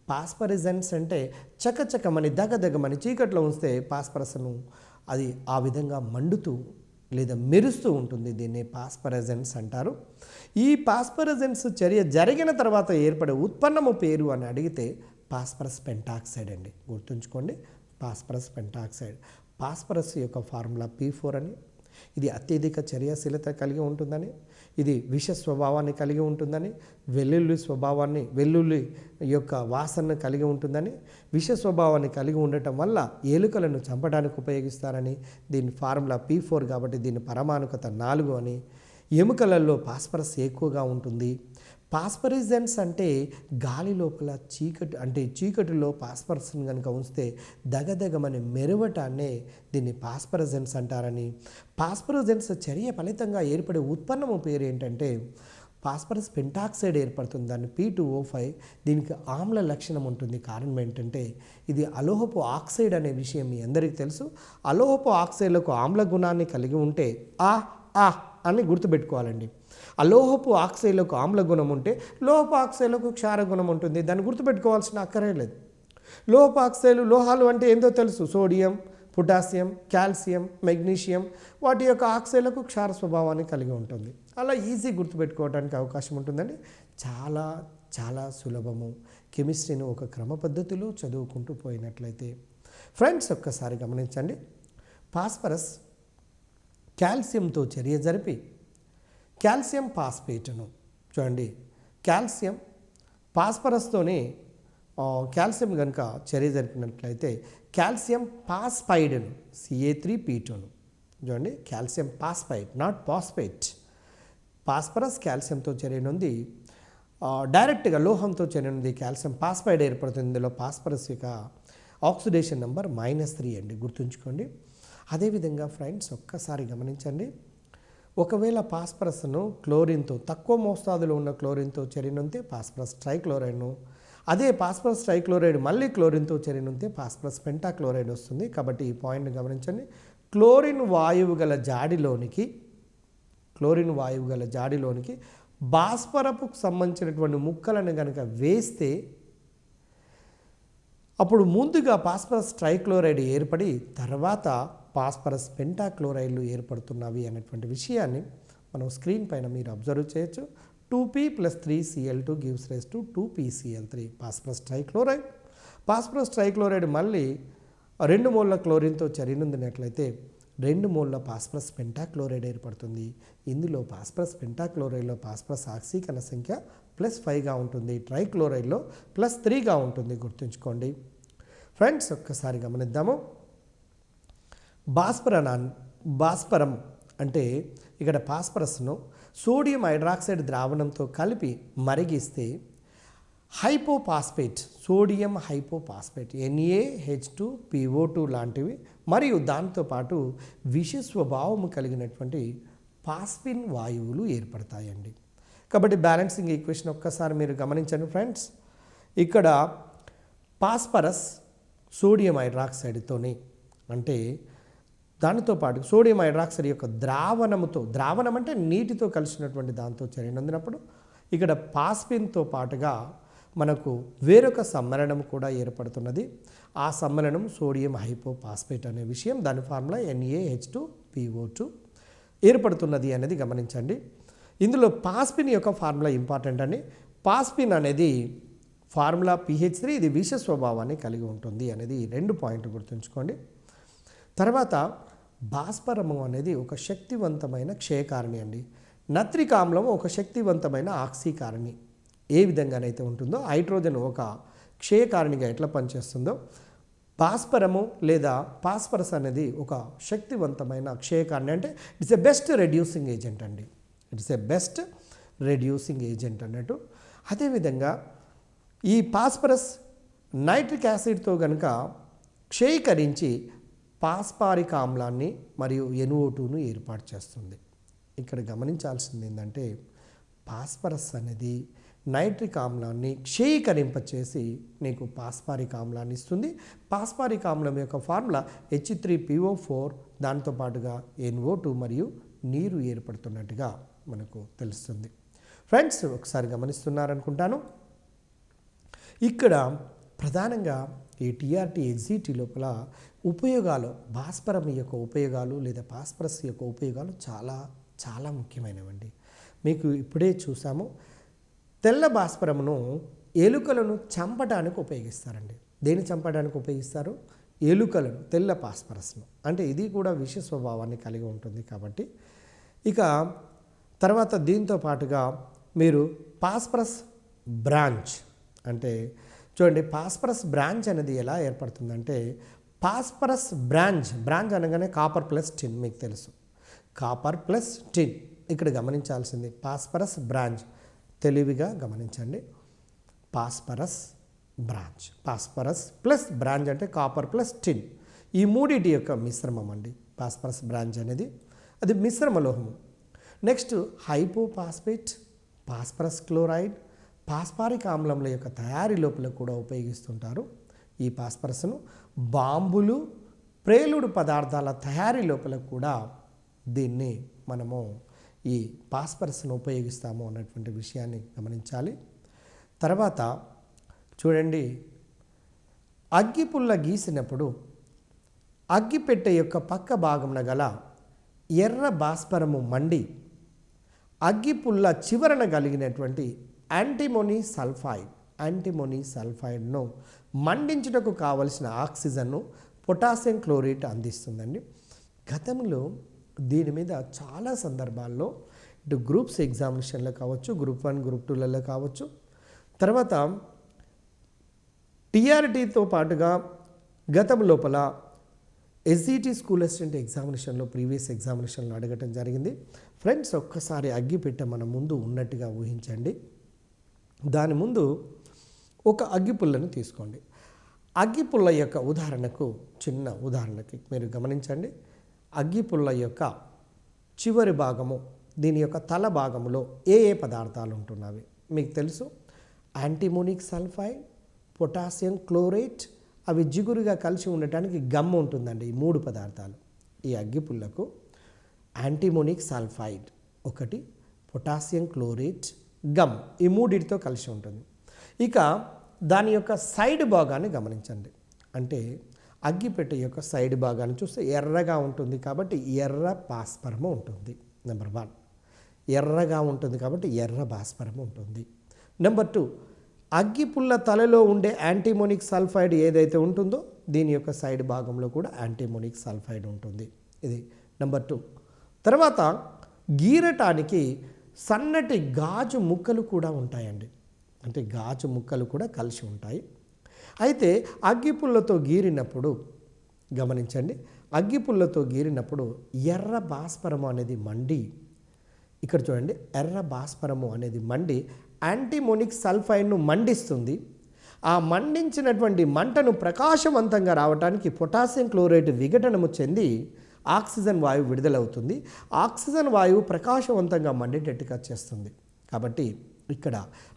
Speaker 1: పాస్పరజెంట్స్ అంటే చకచకమని దగదగమని చీకట్లో ఉంచితే పాస్పరస్ను అది ఆ విధంగా మండుతూ లేదా మెరుస్తూ ఉంటుంది. దీన్ని పాస్పరజెంట్స్ అంటారు. ఈ పాస్పరజెంట్స్ చర్య జరిగిన తర్వాత ఏర్పడే ఉత్పన్నము పేరు అని అడిగితే పాస్పరస్ పెంటాక్సైడ్ అండి. గుర్తుంచుకోండి, పాస్పరస్ పెంటాక్సైడ్. పాస్పరస్ యొక్క ఫార్ములా P4 అని. ఇది అత్యధిక చర్యాశీలత కలిగి ఉంటుందని, ఇది విష స్వభావాన్ని కలిగి ఉంటుందని, వెల్లుల్లి యొక్క వాసనను కలిగి ఉంటుందని, విష స్వభావాన్ని కలిగి ఉండటం వల్ల ఎలుకలను చంపడానికి ఉపయోగిస్తారని, దీని ఫార్ములా P4 కాబట్టి దీని పరమాణుకత 4 అని. ఎముకలలో పాస్పరస్ ఎక్కువగా ఉంటుంది. పాస్పరిజెంట్స్ అంటే గాలి లోపల చీకటిలో పాస్పరస్ని కనుక ఉంచితే దగదగమని మెరవటాన్నే దీన్ని పాస్పరజెంట్స్ అంటారని. పాస్పరజెంట్స్ చర్య ఫలితంగా ఏర్పడే ఉత్పన్నము పేరు ఏంటంటే పాస్పరస్ పెంటాక్సైడ్ ఏర్పడుతుంది. దాన్ని P2O5. దీనికి ఆమ్ల లక్షణం ఉంటుంది. కారణం ఏంటంటే ఇది అలోహపు ఆక్సైడ్ అనే విషయం మీ అందరికీ తెలుసు. అలోహపు ఆక్సైడ్లకు ఆమ్ల గుణాన్ని కలిగి ఉంటే అని గుర్తుపెట్టుకోవాలండి. అలోహపు ఆక్సైడ్లకు ఆమ్ల గుణం ఉంటే లోహపు ఆక్సైడ్లకు క్షార గుణం ఉంటుంది. దాన్ని గుర్తుపెట్టుకోవాల్సిన అక్కరే లేదు. లోహపు ఆక్సైడ్లు, లోహాలు అంటే ఏందో తెలుసు, సోడియం, పొటాషియం, కాల్షియం, మెగ్నీషియం, వాటి యొక్క ఆక్సైడ్లకు క్షార స్వభావాన్ని కలిగి ఉంటుంది. అలా ఈజీ గుర్తుపెట్టుకోవడానికి అవకాశం ఉంటుందండి. చాలా చాలా సులభము. కెమిస్ట్రీని ఒక క్రమ పద్ధతిలో చదువుకుంటూ పోయినట్లయితే. ఫ్రెండ్స్, ఒక్కసారి గమనించండి. పాస్పరస్ కాల్షియంతో చర్య జరిపి కాల్షియం పాస్పేట్ను చూడండి. కాల్షియం పాస్పరస్తోనే కాల్షియం కనుక చర్య జరిపినట్లయితే కాల్షియం పాస్పైడ్ను Ca3P2ను చూడండి. Calcium phosphide, not phosphate. Phosphorus కాల్షియంతో చర్యనుంది, డైరెక్ట్గా లోహంతో చర్యనుంది. కాల్షియం పాస్పైడ్ ఏర్పడుతుంది. ఇందులో పాస్పరస్ యొక్క ఆక్సిడేషన్ నెంబర్ -3 అండి, గుర్తుంచుకోండి. అదేవిధంగా ఫ్రెండ్స్, ఒక్కసారి గమనించండి. ఒకవేళ పాస్పరస్ను క్లోరిన్తో, తక్కువ మోస్తాదులో ఉన్న క్లోరిన్తో చర్యనుంటే పాస్పరస్ ట్రైక్లోరైడ్ను, అదే పాస్పరస్ ట్రైక్లోరైడ్ మళ్ళీ క్లోరిన్తో చర్యనుంటే పాస్పరస్ పెంటాక్లోరైడ్ వస్తుంది. కాబట్టి ఈ పాయింట్ని గమనించండి. క్లోరిన్ వాయువు గల జాడిలోనికి భాస్వరపుకు సంబంధించినటువంటి ముక్కలను కనుక వేస్తే అప్పుడు ముందుగా పాస్పరస్ ట్రైక్లోరైడ్ ఏర్పడి తర్వాత పాస్పరస్ పెంటాక్లోరైడ్లు ఏర్పడుతున్నవి అనేటువంటి విషయాన్ని మనం స్క్రీన్ పైన మీరు అబ్జర్వ్ చేయొచ్చు. 2P + 3Cl2 gives rise to 2PCl3 phosphorus trichloride. Phosphorus trichloride మళ్ళీ 2 మోల్ల క్లోరిన్తో చర్యనుందినట్లయితే 2 మోల్ల పాస్పరస్ పెంటాక్లోరైడ్ ఏర్పడుతుంది. ఇందులో పాస్పరస్ పెంటాక్లోరైడ్లో పాస్పరస్ ఆక్సీకరణ సంఖ్య +5గా ఉంటుంది. ట్రైక్లోరైడ్లో +3గా ఉంటుంది. గుర్తుంచుకోండి. ఫ్రెండ్స్, ఒక్కసారి గమనిద్దాము. భాస్వరం అంటే ఇక్కడ పాస్పరస్ను సోడియం హైడ్రాక్సైడ్ ద్రావణంతో కలిపి మరిగిస్తే హైపోపాస్పేట్, సోడియం హైపోపాస్పేట్ NaH2PO2 లాంటివి మరియు దాంతోపాటు విష స్వభావం కలిగినటువంటి పాస్పిన్ వాయువులు ఏర్పడతాయండి. కాబట్టి బ్యాలెన్సింగ్ ఈక్వేషన్ ఒక్కసారి మీరు గమనించండి ఫ్రెండ్స్. ఇక్కడ పాస్పరస్ సోడియం హైడ్రాక్సైడ్తోని, అంటే దానితో పాటు సోడియం హైడ్రాక్సైడ్ యొక్క ద్రావణం అంటే నీటితో కలిసినటువంటి దాంతో చర్యనొందినప్పుడు ఇక్కడ పాస్పిన్తో పాటుగా మనకు వేరొక సమ్మేళనం కూడా ఏర్పడుతున్నది. ఆ సమ్మేళనం సోడియం హైపోపాస్పేట్ అనే విషయం, దాని ఫార్ములా NaH2PO2 ఏర్పడుతున్నది అనేది గమనించండి. ఇందులో పాస్పిన్ యొక్క ఫార్ములా ఇంపార్టెంట్ అండి. పాస్పిన్ అనేది ఫార్ములా pH3, ఇది విష స్వభావాన్ని కలిగి ఉంటుంది అనేది 2 పాయింట్లు గుర్తుంచుకోండి. తర్వాత భాస్వరము అనేది ఒక శక్తివంతమైన క్షయకారిణి అండి. నత్రిక ఆమ్లం ఒక శక్తివంతమైన ఆక్సీకారిణి. ఏ విధంగానైతే ఉంటుందో హైడ్రోజన్ ఒక క్షయకారిణిగా ఎట్లా పనిచేస్తుందో, భాస్వరము లేదా ఫాస్ఫరస్ అనేది ఒక శక్తివంతమైన క్షయకారిణి. అంటే it's a best reducing agent అండి. It's a best reducing agent అన్నట్టు. అదేవిధంగా ఈ ఫాస్ఫరస్ నైట్రిక్ యాసిడ్తో కనుక క్షయీకరించి పాస్పారిక్ ఆమ్లాన్ని మరియు NO2ను ఏర్పాటు చేస్తుంది. ఇక్కడ గమనించాల్సింది ఏంటంటే ఫాస్ఫరస్ అనేది నైట్రిక్ ఆమ్లాన్ని క్షయీకరింపచేసి నీకు పాస్పారిక్ ఆమ్లాన్ని ఇస్తుంది. పాస్పారిక్ ఆమ్లం యొక్క ఫార్ములా H3PO4, దాంతోపాటుగా NO2 మరియు నీరు ఏర్పడుతున్నట్టుగా మనకు తెలుస్తుంది. ఫ్రెండ్స్, ఒకసారి గమనిస్తున్నారనుకుంటాను. ఇక్కడ ప్రధానంగా ఈ TRT ఎగ్జిట్ లోపల ఉపయోగాలు, భాస్వరం యొక్క ఉపయోగాలు లేదా ఫాస్ఫరస్ యొక్క ఉపయోగాలు చాలా చాలా ముఖ్యమైనవండి. మీకు ఇప్పుడే చూసాము, తెల్ల భాస్వరమును ఎలుకలను చంపడానికి ఉపయోగిస్తారండి. దేన్ని చంపడానికి ఉపయోగిస్తారు? ఎలుకలను, తెల్ల ఫాస్ఫరస్ను. అంటే ఇది కూడా విష స్వభావాన్ని కలిగి ఉంటుంది కాబట్టి. ఇక తర్వాత దీంతో పాటుగా మీరు ఫాస్ఫరస్ బ్రాంచ్, అంటే చూడండి ఫాస్ఫరస్ బ్రాంచ్ అనేది ఎలా ఏర్పడుతుందంటే, ఫాస్ఫరస్ బ్రాంచ్ అనగానే కాపర్ ప్లస్ టిన్, మీకు తెలుసు కాపర్ ప్లస్ టిన్. ఇక్కడ గమనించాల్సింది ఫాస్ఫరస్ బ్రాంచ్, తెలివిగా గమనించండి. ఫాస్ఫరస్ ప్లస్ బ్రాంచ్ అంటే కాపర్ ప్లస్ టిన్, ఈ మూడిటి యొక్క మిశ్రమం అండి ఫాస్ఫరస్ బ్రాంచ్ అనేది. అది మిశ్రమ లోహము. నెక్స్ట్ హైపోపాస్పేట్, ఫాస్ఫరస్ క్లోరైడ్, ఫాస్పారిక్ ఆమ్లముల యొక్క తయారీ లోపల కూడా ఉపయోగిస్తుంటారు ఈ ఫాస్ఫరస్ను. బాంబులు, ప్రేలుడు పదార్థాల తయారీ లోపల కూడా దీన్ని మనము ఈ ఫాస్ఫరస్ను ఉపయోగిస్తాము అన్నటువంటి విషయాన్ని గమనించాలి. తర్వాత చూడండి, అగ్గిపుల్ల గీసినప్పుడు అగ్గిపెట్టె యొక్క పక్క భాగమున గల ఎర్ర భాస్వరము మండి అగ్గిపుల్ల చివరన కలిగినటువంటి యాంటిమోనీ సల్ఫైడ్ను మండించుటకు కావలసిన ఆక్సిజన్ను పొటాషియం క్లోరైడ్ అందిస్తుందండి. గతంలో దీని మీద చాలా సందర్భాల్లో ఇటు గ్రూప్స్ ఎగ్జామినేషన్లో కావచ్చు, గ్రూప్ 1, గ్రూప్ 2లలో కావచ్చు, తర్వాత TRTతో పాటుగా గతం లోపల SET స్కూల్ అసిస్టెంట్ ఎగ్జామినేషన్లో, ప్రీవియస్ ఎగ్జామినేషన్లో అడగటం జరిగింది. ఫ్రెండ్స్, ఒక్కసారి అగ్గిపెట్టె మన ముందు ఉన్నట్టుగా ఊహించండి. దాని ముందు ఒక అగ్గిపుల్లను తీసుకోండి. అగ్గిపుల్ల యొక్క ఉదాహరణకు, చిన్న ఉదాహరణకి మీరు గమనించండి. అగ్గిపుల్ల యొక్క చివరి భాగము, దీని యొక్క తల భాగములో ఏ పదార్థాలు ఉంటున్నవి మీకు తెలుసు? యాంటిమోనిక్ సల్ఫైడ్, పొటాషియం క్లోరైడ్, అవి జిగురుగా కలిసి ఉండటానికి గమ్ ఉంటుందండి. ఈ 3 పదార్థాలు ఈ అగ్గిపుల్లకు. యాంటిమోనిక్ సల్ఫైడ్ ఒకటి, పొటాషియం క్లోరైడ్, గమ్, ఈ 3తో కలిసి ఉంటుంది. ఇక దాని యొక్క సైడ్ భాగాన్ని గమనించండి. అంటే అగ్గిపెట్టె యొక్క సైడ్ భాగాన్ని చూస్తే ఎర్రగా ఉంటుంది కాబట్టి ఎర్ర భాస్వరము ఉంటుంది. నెంబర్ 1, ఎర్రగా ఉంటుంది కాబట్టి ఎర్ర భాస్వరము ఉంటుంది. నెంబర్ 2, అగ్గిపుల్ల తలలో ఉండే యాంటిమోనిక్ సల్ఫైడ్ ఏదైతే ఉంటుందో దీని యొక్క సైడ్ భాగంలో కూడా యాంటిమోనిక్ సల్ఫైడ్ ఉంటుంది. ఇది నెంబర్ 2. తర్వాత గీరటానికి సన్నటి గాజు ముక్కలు కూడా ఉంటాయండి. అంటే గాజు ముక్కలు కూడా కలిసి ఉంటాయి. అయితే అగ్గిపుల్లతో గీరినప్పుడు గమనించండి, అగ్గిపుల్లతో గీరినప్పుడు ఎర్ర భాస్వరము అనేది మండి, ఇక్కడ చూడండి, ఎర్ర భాస్వరము అనేది మండి యాంటిమోనిక్ సల్ఫైడ్ను మండిస్తుంది. ఆ మండించినటువంటి మంటను ప్రకాశవంతంగా రావడానికి పొటాషియం క్లోరైడ్ విఘటనము చెంది ఆక్సిజన్ వాయువు విడుదలవుతుంది. ఆక్సిజన్ వాయువు ప్రకాశవంతంగా మండేటట్టుగా చేస్తుంది. కాబట్టి ఇక్కడ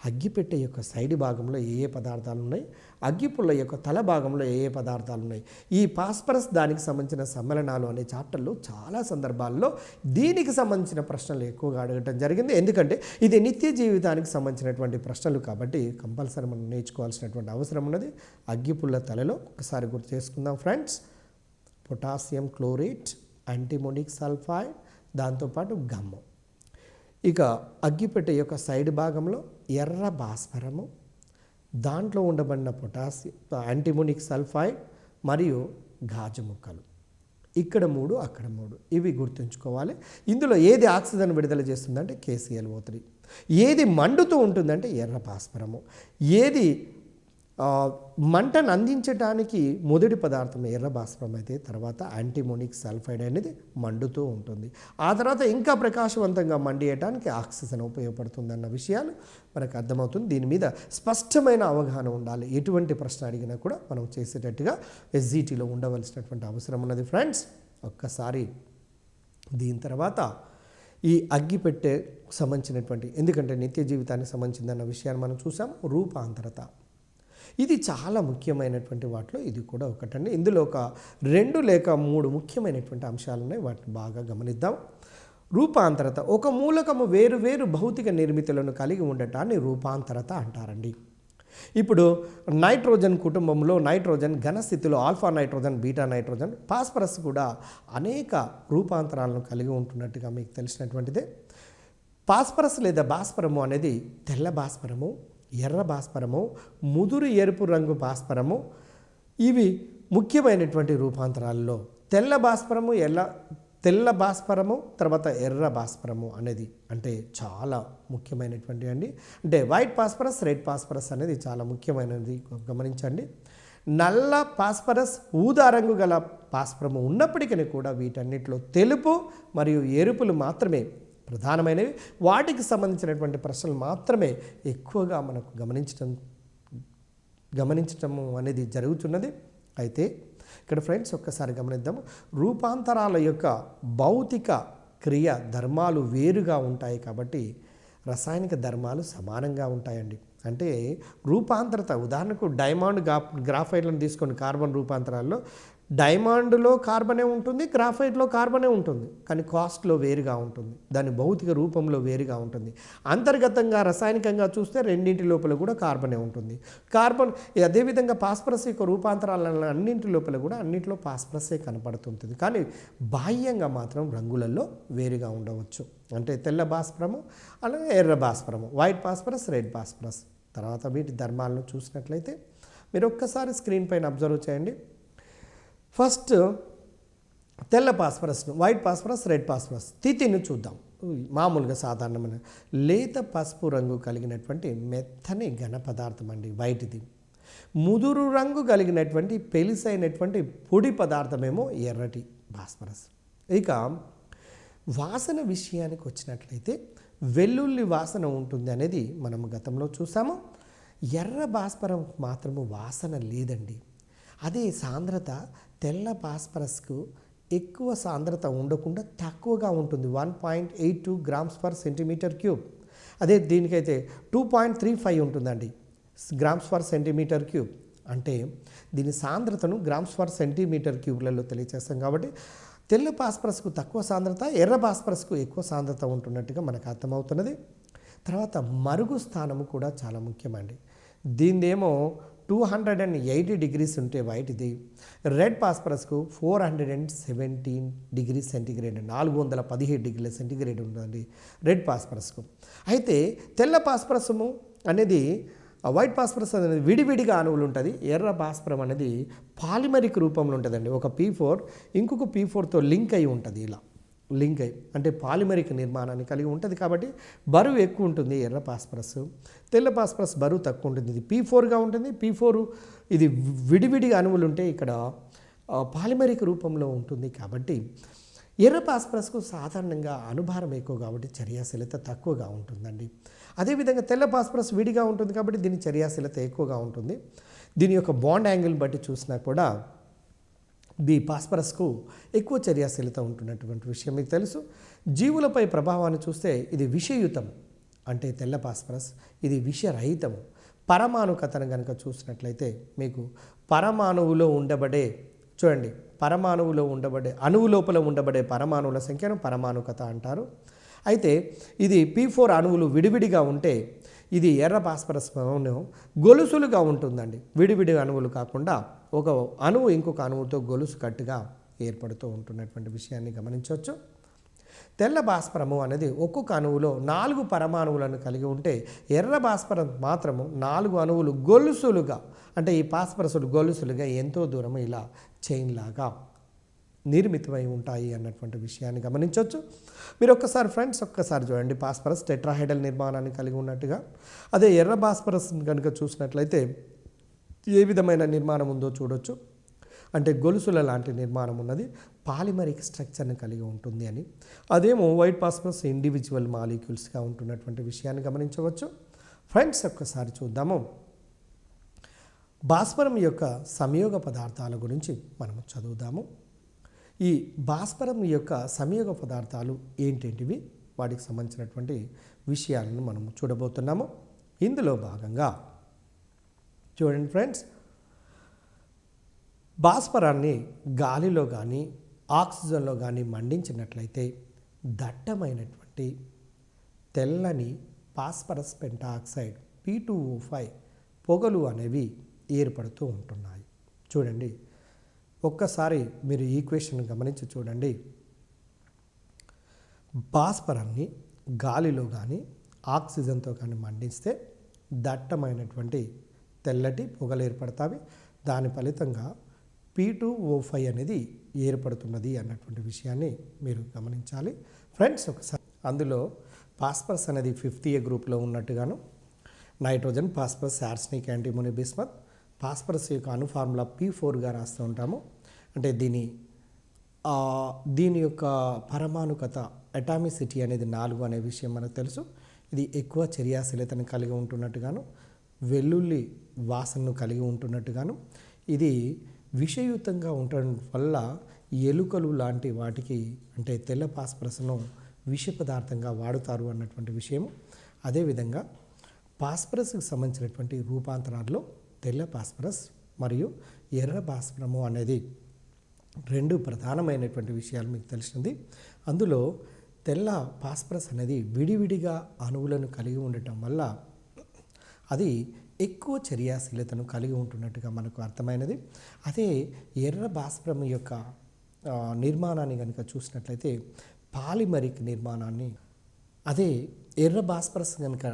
Speaker 1: అగ్గిపెట్టె యొక్క సైడ్ భాగంలో ఏ ఏ పదార్థాలు ఉన్నాయి, అగ్గిపుల్ల యొక్క తల భాగంలో ఏ ఏ పదార్థాలు ఉన్నాయి, ఈ పాస్పరస్ దానికి సంబంధించిన సమ్మేళనాలు అనే చాప్టర్లో చాలా సందర్భాల్లో దీనికి సంబంధించిన ప్రశ్నలు ఎక్కువగా అడగటం జరిగింది. ఎందుకంటే ఇది నిత్య జీవితానికి సంబంధించినటువంటి ప్రశ్నలు కాబట్టి కంపల్సరీ మనం నేర్చుకోవాల్సినటువంటి అవసరం ఉన్నది. అగ్గిపుల్ల తలలో ఒకసారి గుర్తు చేసుకుందాం ఫ్రెండ్స్. పొటాషియం క్లోరేట్, యాంటీమోనిక్ సల్ఫైడ్, దాంతోపాటు గమ్ము. ఇక అగ్గిపెట్టె యొక్క సైడ్ భాగంలో ఎర్ర భాస్వరము, దాంట్లో ఉండబడిన యాంటీమోనిక్ సల్ఫైడ్ మరియు గాజు ముక్కలు. ఇక్కడ 3 అక్కడ 3 ఇవి గుర్తుంచుకోవాలి. ఇందులో ఏది ఆక్సిజన్ విడుదల చేస్తుందంటే KClO3, ఏది మండుతూ ఉంటుందంటే ఎర్ర భాస్వరము, ఏది మంటను అందించడానికి మొదటి పదార్థం ఎర్ర భాస్వరం అయితే తర్వాత యాంటీమోనిక్ సల్ఫైడ్ అనేది మండుతూ ఉంటుంది. ఆ తర్వాత ఇంకా ప్రకాశవంతంగా మండియటానికి ఆక్సిజన్ ఉపయోగపడుతుందన్న విషయాలు మనకు అర్థమవుతుంది. దీని మీద స్పష్టమైన అవగాహన ఉండాలి. ఎటువంటి ప్రశ్న అడిగినా కూడా మనం చేసేటట్టుగా SGTలో ఉండవలసినటువంటి అవసరం ఉన్నది ఫ్రెండ్స్. ఒక్కసారి దీని తర్వాత ఈ అగ్గిపెట్టె సంబంధించినటువంటి, ఎందుకంటే నిత్య జీవితానికి సంబంధించిందన్న విషయాన్ని మనం చూసాం. రూపాంతరత ఇది చాలా ముఖ్యమైనటువంటి వాటిలో ఇది కూడా ఒకటండి. ఇందులో ఒక 2 లేక 3 ముఖ్యమైనటువంటి అంశాలు ఉన్నాయి, వాటిని బాగా గమనిద్దాం. రూపాంతరత, ఒక మూలకము వేరు వేరు భౌతిక నిర్మితులను కలిగి ఉండటాన్ని రూపాంతరత అంటారండి. ఇప్పుడు నైట్రోజన్ కుటుంబంలో నైట్రోజన్ ఘనస్థితిలో alpha nitrogen, beta nitrogen, phosphorus కూడా అనేక రూపాంతరాలను కలిగి ఉంటున్నట్టుగా మీకు తెలిసినటువంటిదే. ఫాస్ఫరస్ లేదా భాస్వరము అనేది తెల్ల భాస్వరము, ఎర్ర భాస్వరము, ముదురు ఎరుపు రంగు భాస్వరము, ఇవి ముఖ్యమైనటువంటి రూపాంతరాల్లో తెల్ల భాస్వరము తర్వాత ఎర్ర భాస్వరము అనేది అంటే చాలా ముఖ్యమైనటువంటి అండి. అంటే వైట్ ఫాస్ఫరస్, రెడ్ ఫాస్ఫరస్ అనేది చాలా ముఖ్యమైనది గమనించండి. నల్ల ఫాస్ఫరస్, ఊదా రంగు గల భాస్వరము ఉన్నప్పటికీ కూడా వీటన్నిటిలో తెలుపు మరియు ఎరుపులు మాత్రమే ప్రధానమైనవి. వాటికి సంబంధించినటువంటి ప్రశ్నలు మాత్రమే ఎక్కువగా మనకు గమనించటము అనేది జరుగుతున్నది. అయితే ఇక్కడ ఫ్రెండ్స్ ఒక్కసారి గమనిద్దాము. రూపాంతరాల యొక్క భౌతిక క్రియ ధర్మాలు వేరుగా ఉంటాయి కాబట్టి రసాయనిక ధర్మాలు సమానంగా ఉంటాయండి. అంటే రూపాంతరత, ఉదాహరణకు డైమండ్ గ్రాఫైట్లను తీసుకొని కార్బన్ రూపాంతరాల్లో డైమండ్లో కార్బనే ఉంటుంది, గ్రాఫైట్లో కార్బనే ఉంటుంది, కానీ కాస్ట్లో వేరుగా ఉంటుంది, దాని భౌతిక రూపంలో వేరుగా ఉంటుంది. అంతర్గతంగా రసాయనికంగా చూస్తే రెండింటి లోపల కూడా కార్బనే ఉంటుంది. అదేవిధంగా ఫాస్ఫరస్ యొక్క రూపాంతరాల అన్నింటి లోపల కూడా అన్నింటిలో ఫాస్ఫరసే కనపడుతుంటుంది, కానీ బాహ్యంగా మాత్రం రంగులలో వేరుగా ఉండవచ్చు. అంటే తెల్ల భాస్వరము అలాగే ఎర్ర భాస్వరము, వైట్ ఫాస్ఫరస్, రెడ్ ఫాస్ఫరస్. తర్వాత వీటి ధర్మాలను చూసినట్లయితే మీరు ఒక్కసారి స్క్రీన్ పైన అబ్జర్వ్ చేయండి. ఫస్ట్ తెల్ల ఫాస్ఫరస్ను, వైట్ ఫాస్ఫరస్, రెడ్ ఫాస్ఫరస్ స్థితిని చూద్దాం. మామూలుగా సాధారణమైన లేత పసుపు రంగు కలిగినటువంటి మెత్తని ఘన పదార్థం అండి వైట్ది. ముదురు రంగు కలిగినటువంటి పెలిసైనటువంటి పొడి పదార్థమేమో ఎర్రటి భాస్వరస్. ఇక వాసన విషయానికి వచ్చినట్లయితే వెల్లుల్లి వాసన ఉంటుంది అనేది మనం గతంలో చూసాము. ఎర్ర భాస్వరం మాత్రము వాసన లేదండి. అదే సాంద్రత తెల్ల ఫాస్ఫరస్కు ఎక్కువ సాంద్రత ఉండకుండా తక్కువగా ఉంటుంది, 1.82 గ్రామ్స్ పర్ సెంటీమీటర్ క్యూబ్. అదే దీనికైతే 2.35 ఉంటుందండి గ్రామ్స్ పర్ సెంటీమీటర్ క్యూబ్. అంటే దీని సాంద్రతను గ్రామ్స్ పర్ సెంటీమీటర్ క్యూబ్లలో తెలియజేస్తాం కాబట్టి తెల్ల ఫాస్ఫరస్కు తక్కువ సాంద్రత, ఎర్ర ఫాస్ఫరస్కు ఎక్కువ సాంద్రత ఉంటున్నట్టుగా మనకు అర్థమవుతున్నది. తర్వాత మరుగు స్థానము కూడా చాలా ముఖ్యమండి. దీనిదేమో 280 డిగ్రీస్ ఉంటే వైట్ది, రెడ్ ఫాస్ఫరస్కు 417 డిగ్రీస్ సెంటీగ్రేడ్, 417 డిగ్రీల సెంటీగ్రేడ్ ఉంటుందండి రెడ్ ఫాస్ఫరస్కు. అయితే తెల్ల ఫాస్ఫరసము అనేది వైట్ ఫాస్ఫరస్ అనేది విడివిడిగా అణువులు ఉంటుంది. ఎర్ర భాస్వరం అనేది పాలిమరిక్ రూపంలో ఉంటుందండి. ఒక P4 ఇంకొక P4తో లింక్ అయి ఉంటుంది, ఇలా లింక్ అయి అంటే పాలిమరిక్ నిర్మాణాన్ని కలిగి ఉంటుంది కాబట్టి బరువు ఎక్కువ ఉంటుంది ఎర్ర ఫాస్ఫరస్. తెల్ల ఫాస్ఫరస్ బరువు తక్కువ ఉంటుంది, ఇది P4గా ఉంటుంది. P4 ఇది విడివిడిగా అణువులు ఉంటే ఇక్కడ పాలిమరిక్ రూపంలో ఉంటుంది కాబట్టి ఎర్ర ఫాస్ఫరస్కు సాధారణంగా అణుభారం ఎక్కువ కాబట్టి చర్యాశీలత తక్కువగా ఉంటుందండి. అదేవిధంగా తెల్ల ఫాస్ఫరస్ విడిగా ఉంటుంది కాబట్టి దీని చర్యాశీలత ఎక్కువగా ఉంటుంది. దీని యొక్క బాండ్ యాంగిల్ బట్టి చూసినా కూడా ఫాస్ఫరస్కు ఎక్కువ చర్యాశీలత ఉంటున్నటువంటి విషయం మీకు తెలుసు. జీవులపై ప్రభావాన్ని చూస్తే ఇది విషయుతం, అంటే తెల్ల పాస్పరస్ ఇది విషరహితము. పరమాణుకతను కనుక చూసినట్లయితే మీకు పరమాణువులో ఉండబడే చూడండి పరమాణువులో ఉండబడే అణువు లోపల ఉండబడే పరమాణువుల సంఖ్యను పరమాణుకత అంటారు. అయితే ఇది P4 అణువులు విడివిడిగా ఉంటే ఇది ఎర్ర పాస్పరస్ గొలుసులుగా ఉంటుందండి. విడివిడి అణువులు కాకుండా ఒక అణువు ఇంకొక అణువుతో గొలుసు కట్టుగా ఏర్పడుతూ ఉంటున్నటువంటి విషయాన్ని గమనించవచ్చు. తెల్ల భాస్వరము అనేది ఒక్కొక్క అణువులో 4 పరమాణువులను కలిగి ఉంటే ఎర్ర భాస్వరం మాత్రము 4 అణువులు గొలుసులుగా అంటే ఈ పాస్పరసులు గొలుసులుగా ఎంతో దూరం ఇలా చైన్ లాగా నిర్మితమై ఉంటాయి అన్నటువంటి విషయాన్ని గమనించవచ్చు. మీరు ఒక్కసారి చూడండి పాస్పరస్ టెట్రాహైడల్ నిర్మాణాన్ని కలిగి ఉన్నట్టుగా. అదే ఎర్ర భాస్పరస్ కనుక చూసినట్లయితే ఏ విధమైన నిర్మాణం ఉందో చూడొచ్చు. అంటే గొలుసుల లాంటి నిర్మాణం ఉన్నది, పాలిమరిక్ స్ట్రక్చర్ని కలిగి ఉంటుంది అని. అదేమో వైట్ పాస్పరస్ ఇండివిజువల్ మాలిక్యూల్స్గా ఉంటున్నటువంటి విషయాన్ని గమనించవచ్చు. ఫ్రెండ్స్ ఒక్కసారి చూద్దాము. భాస్వరం యొక్క సంయోగ పదార్థాల గురించి మనము చదువుదాము. ఈ భాస్వరం యొక్క సంయోగ పదార్థాలు ఏంటేంటివి, వాటికి సంబంధించినటువంటి విషయాలను మనము చూడబోతున్నాము. ఇందులో భాగంగా చూడండి ఫ్రెండ్స్, భాస్వరాన్ని గాలిలో కానీ ఆక్సిజన్లో కానీ మండించినట్లయితే దట్టమైనటువంటి తెల్లని పాస్పరస్ పెంటాక్సైడ్ P2O5 పొగలు అనేవి ఏర్పడుతూ ఉంటున్నాయి. చూడండి ఒక్కసారి మీరు ఈక్వేషన్ గమనించి చూడండి. భాస్వరాన్ని గాలిలో కానీ ఆక్సిజన్తో కానీ మండిస్తే దట్టమైనటువంటి తెల్లటి పొగలు ఏర్పడతాయి. దాని ఫలితంగా P2O5 అనేది ఏర్పడుతున్నది అన్నటువంటి విషయాన్ని మీరు గమనించాలి. ఫ్రెండ్స్ ఒకసారి అందులో పాస్పరస్ అనేది 5th A గ్రూప్లో ఉన్నట్టుగాను nitrogen, phosphorus, arsenic, antimony, bismuth. Phosphorus యొక్క అణు ఫార్ములా P4గా రాస్తూ ఉంటాము. అంటే దీని యొక్క పరమాణుకత అటామిసిటీ అనేది 4 అనే విషయం మనకు తెలుసు. ఇది ఎక్కువ చర్యాశీలతను కలిగి ఉంటున్నట్టుగాను, వెల్లుల్లి వాసనను కలిగి ఉంటున్నట్టుగాను, ఇది విషయుతంగా ఉండడం వల్ల ఎలుకలు లాంటి వాటికి అంటే తెల్ల పాస్పరస్ను విష పదార్థంగా వాడుతారు అన్నటువంటి విషయము. అదేవిధంగా పాస్పరస్కి సంబంధించినటువంటి రూపాంతరాల్లో తెల్ల పాస్పరస్ మరియు ఎర్ర భాస్వరము అనేది 2 ప్రధానమైనటువంటి విషయాలు మీకు తెలిసింది. అందులో తెల్ల పాస్పరస్ అనేది విడివిడిగా అణువులను కలిగి ఉండటం వల్ల అది ఎక్కువ చర్యాశీలతను కలిగి ఉంటున్నట్టుగా మనకు అర్థమైనది. అదే ఎర్ర భాస్వరం యొక్క నిర్మాణాన్ని కనుక చూసినట్లయితే పాలిమరిక్ నిర్మాణాన్ని, అదే ఎర్ర భాస్పరస్ కనుక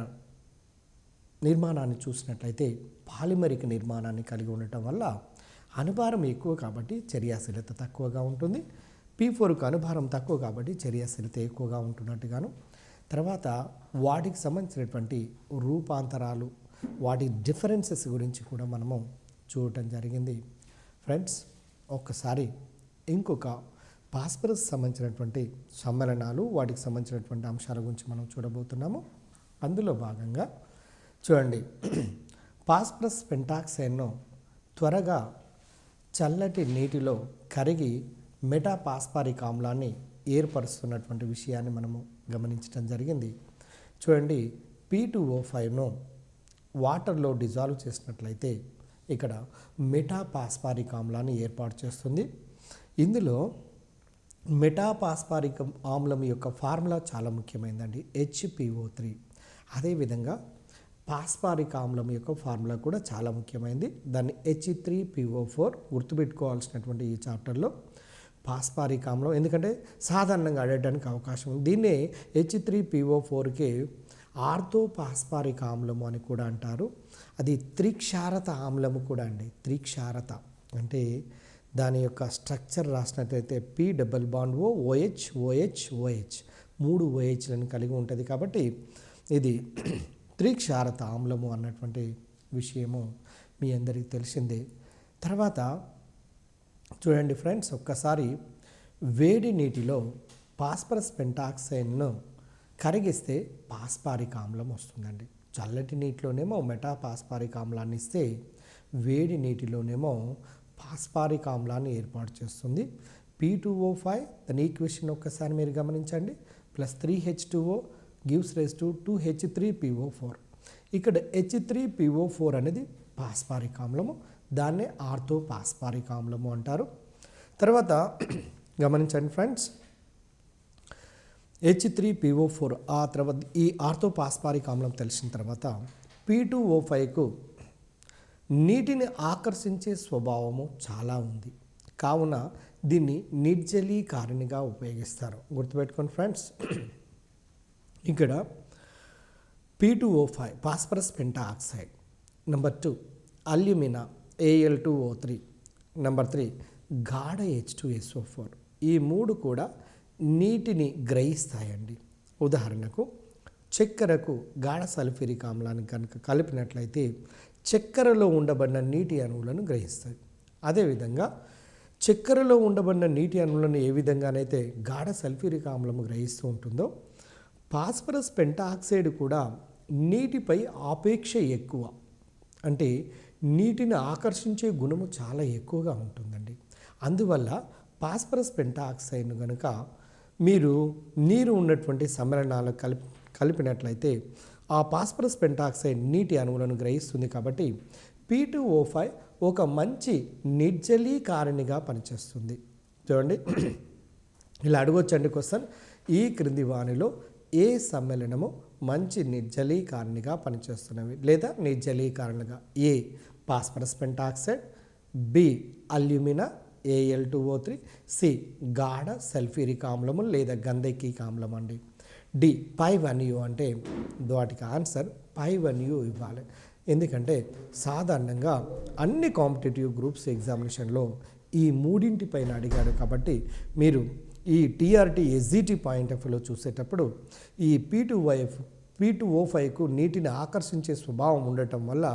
Speaker 1: నిర్మాణాన్ని చూసినట్లయితే పాలిమరిక్ నిర్మాణాన్ని కలిగి ఉండటం వల్ల అణుభారం ఎక్కువ కాబట్టి చర్యాశీలత తక్కువగా ఉంటుంది. P4కు అణుభారం తక్కువ కాబట్టి చర్యాశీలత ఎక్కువగా ఉంటున్నట్టుగాను. తర్వాత వాటికి సంబంధించినటువంటి రూపాంతరాలు, వాటి డిఫరెన్సెస్ గురించి కూడా మనము చూడటం జరిగింది. ఫ్రెండ్స్ ఒక్కసారి ఇంకొక పాస్పరస్ సంబంధించినటువంటి సమ్మేళనాలు, వాటికి సంబంధించినటువంటి అంశాల గురించి మనం చూడబోతున్నాము. అందులో భాగంగా చూడండి, పాస్పరస్ పెంటాక్సైడ్ను త్వరగా చల్లటి నీటిలో కరిగి మెటాపాస్పారిక్ ఆమ్లాన్ని ఏర్పరుస్తున్నటువంటి విషయాన్ని మనము గమనించడం జరిగింది. చూడండి P2O5ను వాటర్లో డిజాల్వ్ చేసినట్లయితే ఇక్కడ మెటాపాస్పారిక్ ఆమ్లాన్ని ఏర్పాటు చేస్తుంది. ఇందులో మెటాపాస్పారిక్ ఆమ్లం యొక్క ఫార్ములా చాలా ముఖ్యమైనదండి, HPO3. అదేవిధంగా పాస్పారిక్ ఆమ్లం యొక్క ఫార్ములా కూడా చాలా ముఖ్యమైనది, దాన్ని H3PO4. గుర్తుపెట్టుకోవాల్సినటువంటి ఈ చాప్టర్లో పాస్పారిక్ ఆమ్లం, ఎందుకంటే సాధారణంగా అడగడానికి అవకాశం ఉంది. దీన్నే H3PO4కి ఆర్థోపాస్పారిక్ ఆమ్లము అని కూడా అంటారు. అది త్రిక్షారత ఆమ్లము కూడా అండి. త్రిక్షారత అంటే దాని యొక్క స్ట్రక్చర్ రాసినట్లయితే P double bond OH OH OH 3 OHలను కలిగి ఉంటుంది. కాబట్టి ఇది త్రిక్షారత ఆమ్లము అన్నటువంటి విషయము మీ అందరికీ తెలిసిందే. తర్వాత చూడండి ఫ్రెండ్స్, ఒక్కసారి వేడి నీటిలో పాస్పరస్ పెంటాక్సైడ్ను కరిగిస్తే పాస్పారిక్ ఆమ్లం వస్తుందండి. చల్లటి నీటిలోనేమో మెటాపాస్పారిక్ ఆమ్లాన్ని ఇస్తే వేడి నీటిలోనేమో పాస్పారిక్ ఆమ్లాన్ని ఏర్పాటు చేస్తుంది. P2O5 దాని ఈక్వేషన్ ఒక్కసారి మీరు గమనించండి, +3H2O gives rise to 2H3PO4. ఇక్కడ H3PO4 అనేది పాస్పారిక్ ఆమ్లము, దాన్నే ఆర్థోపాస్పారిక్ ఆమ్లము అంటారు. తర్వాత గమనించండి ఫ్రెండ్స్, H3PO4 ఆ తర్వాత ఈ ఆర్థోపాస్పారిక్ ఆమ్లం తెలిసిన తర్వాత P2O5కు నీటిని ఆకర్షించే స్వభావము చాలా ఉంది, కావున దీన్ని నిర్జలీకారిణిగా ఉపయోగిస్తారు. గుర్తుపెట్టుకోండి ఫ్రెండ్స్, ఇక్కడ P2O5 phosphorus pentoxide, number 2 alumina Al2O3, number 3 గాఢ H2SO4. ఈ మూడు కూడా నీటిని గ్రహిస్తాయండి. ఉదాహరణకు చక్కెరకు గాఢ సల్ఫ్యూరిక్ ఆమ్లాన్ని కనుక కలిపినట్లయితే చక్కెరలో ఉండబడిన నీటి అణువులను గ్రహిస్తాయి. అదేవిధంగా చక్కెరలో ఉండబడిన నీటి అణువులను ఏ విధంగానైతే గాఢ సల్ఫ్యూరిక్ ఆమ్లము గ్రహిస్తూ ఉంటుందో, ఫాస్ఫరస్ పెంటాఆక్సైడ్ కూడా నీటిపై ఆపేక్ష ఎక్కువ, అంటే నీటిని ఆకర్షించే గుణము చాలా ఎక్కువగా ఉంటుందండి. అందువల్ల ఫాస్ఫరస్ పెంటాఆక్సైడ్ను కనుక మీరు నీరు ఉన్నటువంటి సమ్మేళనాలకు కలిపినట్లయితే ఆ ఫాస్ఫరస్ పెంటాఆక్సైడ్ నీటి అణువులను గ్రహిస్తుంది. కాబట్టి P2O5 ఒక మంచి నిర్జలీకారిణిగా పనిచేస్తుంది. చూడండి, ఇలా అడగొచ్చండి క్వశ్చన్, ఈ క్రింది వానిలో ఏ సమ్మేళనము మంచి నిర్జలీకారిణిగా పనిచేస్తున్నవి లేదా నిర్జలీకారణగా? A phosphorus pentoxide, B alumina Al2O3, C గాఢ సల్ఫ్యూరిక్ ఆమ్లము లేదా గంధకీక ఆమ్లం అండి. డి పై1U అంటే వాటికి ఆన్సర్ పై1U ఇవ్వాలి. ఎందుకంటే సాధారణంగా అన్ని కాంపిటేటివ్ గ్రూప్స్ ఎగ్జామినేషన్లో ఈ మూడింటి పైన అడిగాడు. కాబట్టి మీరు ఈ టీఆర్టీ ఎస్జిటి పాయింట్ ఆఫ్ వ్యూలో చూసేటప్పుడు ఈ P2O5కు నీటిని ఆకర్షించే స్వభావం ఉండటం వల్ల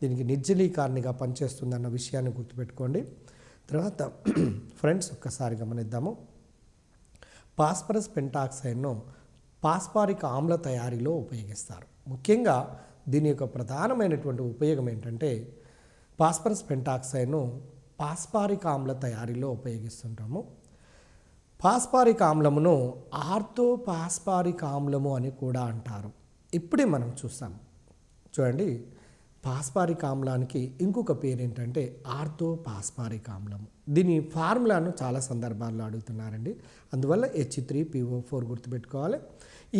Speaker 1: దీనికి నిర్జలీకారిణిగా పనిచేస్తుందన్న విషయాన్ని గుర్తుపెట్టుకోండి. తర్వాత ఫ్రెండ్స్ ఒక్కసారి గమనిద్దాము. ఫాస్ఫరస్ పెంటాఆక్సైడ్ను పాస్పారిక్ ఆమ్ల తయారీలో ఉపయోగిస్తారు. ముఖ్యంగా దీని యొక్క ప్రధానమైనటువంటి ఉపయోగం ఏంటంటే ఫాస్ఫరస్ పెంటాఆక్సైడ్ను పాస్పారిక్ ఆమ్ల తయారీలో ఉపయోగిస్తుంటాము. పాస్పారిక్ ఆమ్లమును ఆర్థోపాస్పారిక్ ఆమ్లము అని కూడా అంటారు. ఇప్పుడే మనం చూస్తాం. చూడండి, పాస్పారిక్ ఆమ్లానికి ఇంకొక పేరు ఏంటంటే ఆర్థోపాస్పారిక్ ఆమ్లము. దీని ఫార్ములాను చాలా సందర్భాల్లో అడుగుతున్నారండి. అందువల్ల H3PO4 గుర్తుపెట్టుకోవాలి.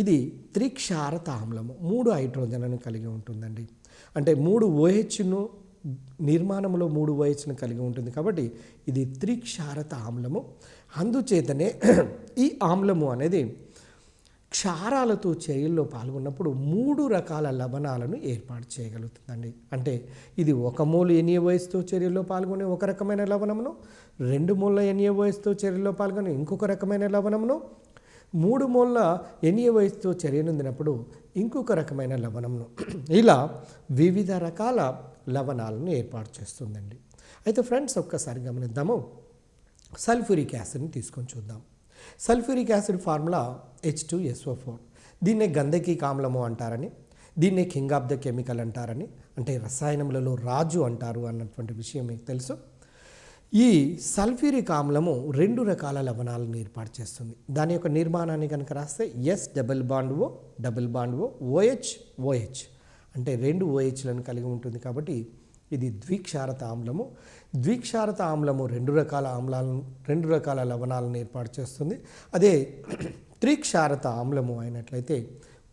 Speaker 1: ఇది త్రిక్షారత ఆమ్లము, 3 హైడ్రోజన్లను కలిగి ఉంటుందండి. అంటే 3 OHను నిర్మాణంలో 3 OHను కలిగి ఉంటుంది. కాబట్టి ఇది త్రిక్షారత ఆమ్లము. అందుచేతనే ఈ ఆమ్లము అనేది క్షారాలతో చర్యల్లో పాల్గొన్నప్పుడు 3 రకాల లవణాలను ఏర్పాటు చేయగలుగుతుందండి. అంటే ఇది 1 మోల్ NaOHతో చర్యల్లో పాల్గొనే ఒక రకమైన లవణమును, 2 మోల్ల NaOHతో చర్యల్లో పాల్గొనే ఇంకొక రకమైన లవణమును, 3 మోల్ల NaOHతో చర్యనొందినప్పుడు ఇంకొక రకమైన లవణమును, ఇలా వివిధ రకాల లవణాలను ఏర్పాటు చేస్తుందండి. అయితే ఫ్రెండ్స్ ఒక్కసారి గమనిద్దాము. సల్ఫ్యూరిక్ యాసిడ్ని తీసుకొని చూద్దాం. Sulphuric acid formula H2SO4. దీన్నే గంధకీక ఆమ్లము అంటారని, దీన్నే కింగ్ ఆఫ్ ద కెమికల్ అంటారని, అంటే రసాయనములలో రాజు అంటారు అన్నటువంటి విషయం మీకు తెలుసు. ఈ సల్ఫ్యూరిక్ ఆమ్లము 2 రకాల లవణాలను ఏర్పాటు చేస్తుంది. దాని యొక్క నిర్మాణాన్ని కనుక రాస్తే S double bond O OH అంటే 2 OHలను కలిగి ఉంటుంది. కాబట్టి ఇది ద్విక్షారత ఆమ్లము. ద్విక్షారత ఆమ్లము 2 రకాల లవణాలను ఏర్పాటు చేస్తుంది. అదే త్రిక్షారత ఆమ్లము అయినట్లయితే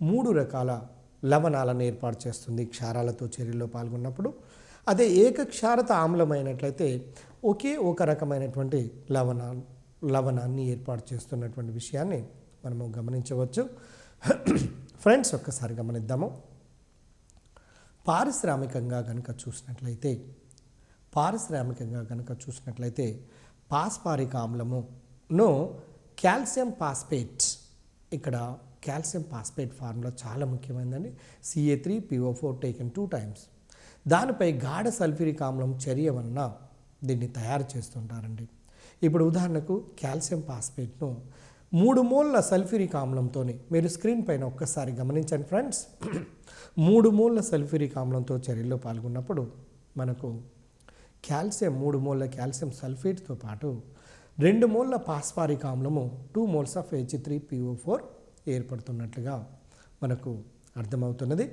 Speaker 1: 3 రకాల లవణాలను ఏర్పాటు చేస్తుంది క్షారాలతో చర్యలో పాల్గొన్నప్పుడు. అదే ఏకక్షారత ఆమ్లం అయినట్లయితే ఒకే ఒక రకమైనటువంటి లవణాన్ని ఏర్పాటు చేస్తున్నటువంటి విషయాన్ని మనము గమనించవచ్చు. ఫ్రెండ్స్ ఒక్కసారి గమనిద్దాము. పారిశ్రామికంగా కనుక చూసినట్లయితే పాస్పారిక్ ఆమ్లమును కాల్షియం ఫాస్ఫేట్, ఇక్కడ కాల్షియం ఫాస్ఫేట్ ఫార్ములా చాలా ముఖ్యమైనదండి. Ca3PO4 taken 2 times. దానిపై గాఢ సల్ఫ్యూరిక్ ఆమ్లం చర్య వలన దీన్ని తయారు చేస్తుంటారండి. ఇప్పుడు ఉదాహరణకు కాల్షియం ఫాస్ఫేట్ను 3 మోల్ల సల్ఫ్యూరిక్ ఆమ్లంతో మీరు స్క్రీన్ పైన ఒక్కసారి గమనించండి ఫ్రెండ్స్. 3 మోల్ల సల్ఫ్యూరిక్ ఆమ్లంతో చర్యలో పాల్గొన్నప్పుడు మనకు కాల్షియం 3 మోల్ల కాల్షియం సల్ఫేట్తో పాటు 2 మోల్ల పాస్పారిక్ ఆమ్లము 2 moles ఆఫ్ H3PO4 ఏర్పడుతున్నట్లుగా మనకు అర్థమవుతున్నది.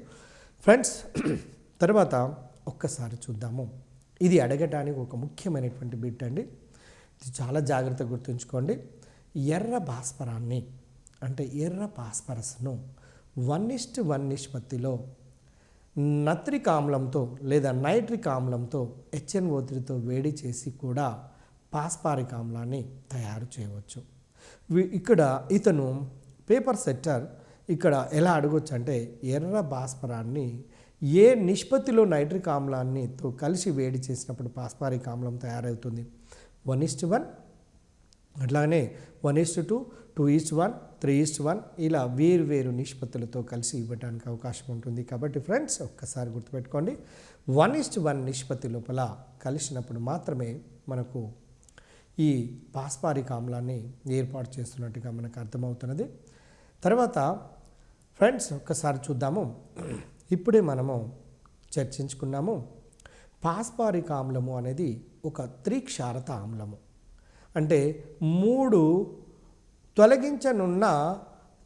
Speaker 1: ఫ్రెండ్స్, తర్వాత ఒక్కసారి చూద్దాము. ఇది అడగటానికి ఒక ముఖ్యమైనటువంటి బిట్ అండి. ఇది చాలా జాగ్రత్తగా గుర్తుంచుకోండి. ఎర్ర భాస్వరాన్ని అంటే ఎర్ర భాస్వరస్ను 1:1 నిష్పత్తిలో నత్రిక్ ఆమ్లంతో లేదా నైట్రిక్ ఆమ్లంతో HNO3తో వేడి చేసి కూడా పాస్పారిక్ ఆమ్లాన్ని తయారు చేయవచ్చు. ఇక్కడ ఇతను పేపర్ సెట్టర్ ఇక్కడ ఎలా అడగొచ్చు అంటే ఎర్ర భాస్వరాన్ని ఏ నిష్పత్తిలో నైట్రిక్ ఆమ్లాన్నితో కలిసి వేడి చేసినప్పుడు పాస్పారిక్ ఆమ్లం తయారవుతుంది. 1:1, అట్లానే 1:2, 2:1, 3:1 ఇలా వేరు నిష్పత్తులతో కలిసి ఇవ్వడానికి అవకాశం ఉంటుంది. కాబట్టి ఫ్రెండ్స్ ఒక్కసారి గుర్తుపెట్టుకోండి, 1:1 నిష్పత్తి లోపల కలిసినప్పుడు మాత్రమే మనకు ఈ పాస్పారిక్ ఆమ్లాన్ని ఏర్పాటు చేస్తున్నట్టుగా మనకు అర్థమవుతున్నది. తర్వాత ఫ్రెండ్స్ ఒక్కసారి చూద్దాము. ఇప్పుడే మనము చర్చించుకున్నాము పాస్పారిక్ ఆమ్లము అనేది ఒక త్రిక్షారత ఆమ్లము. అంటే 3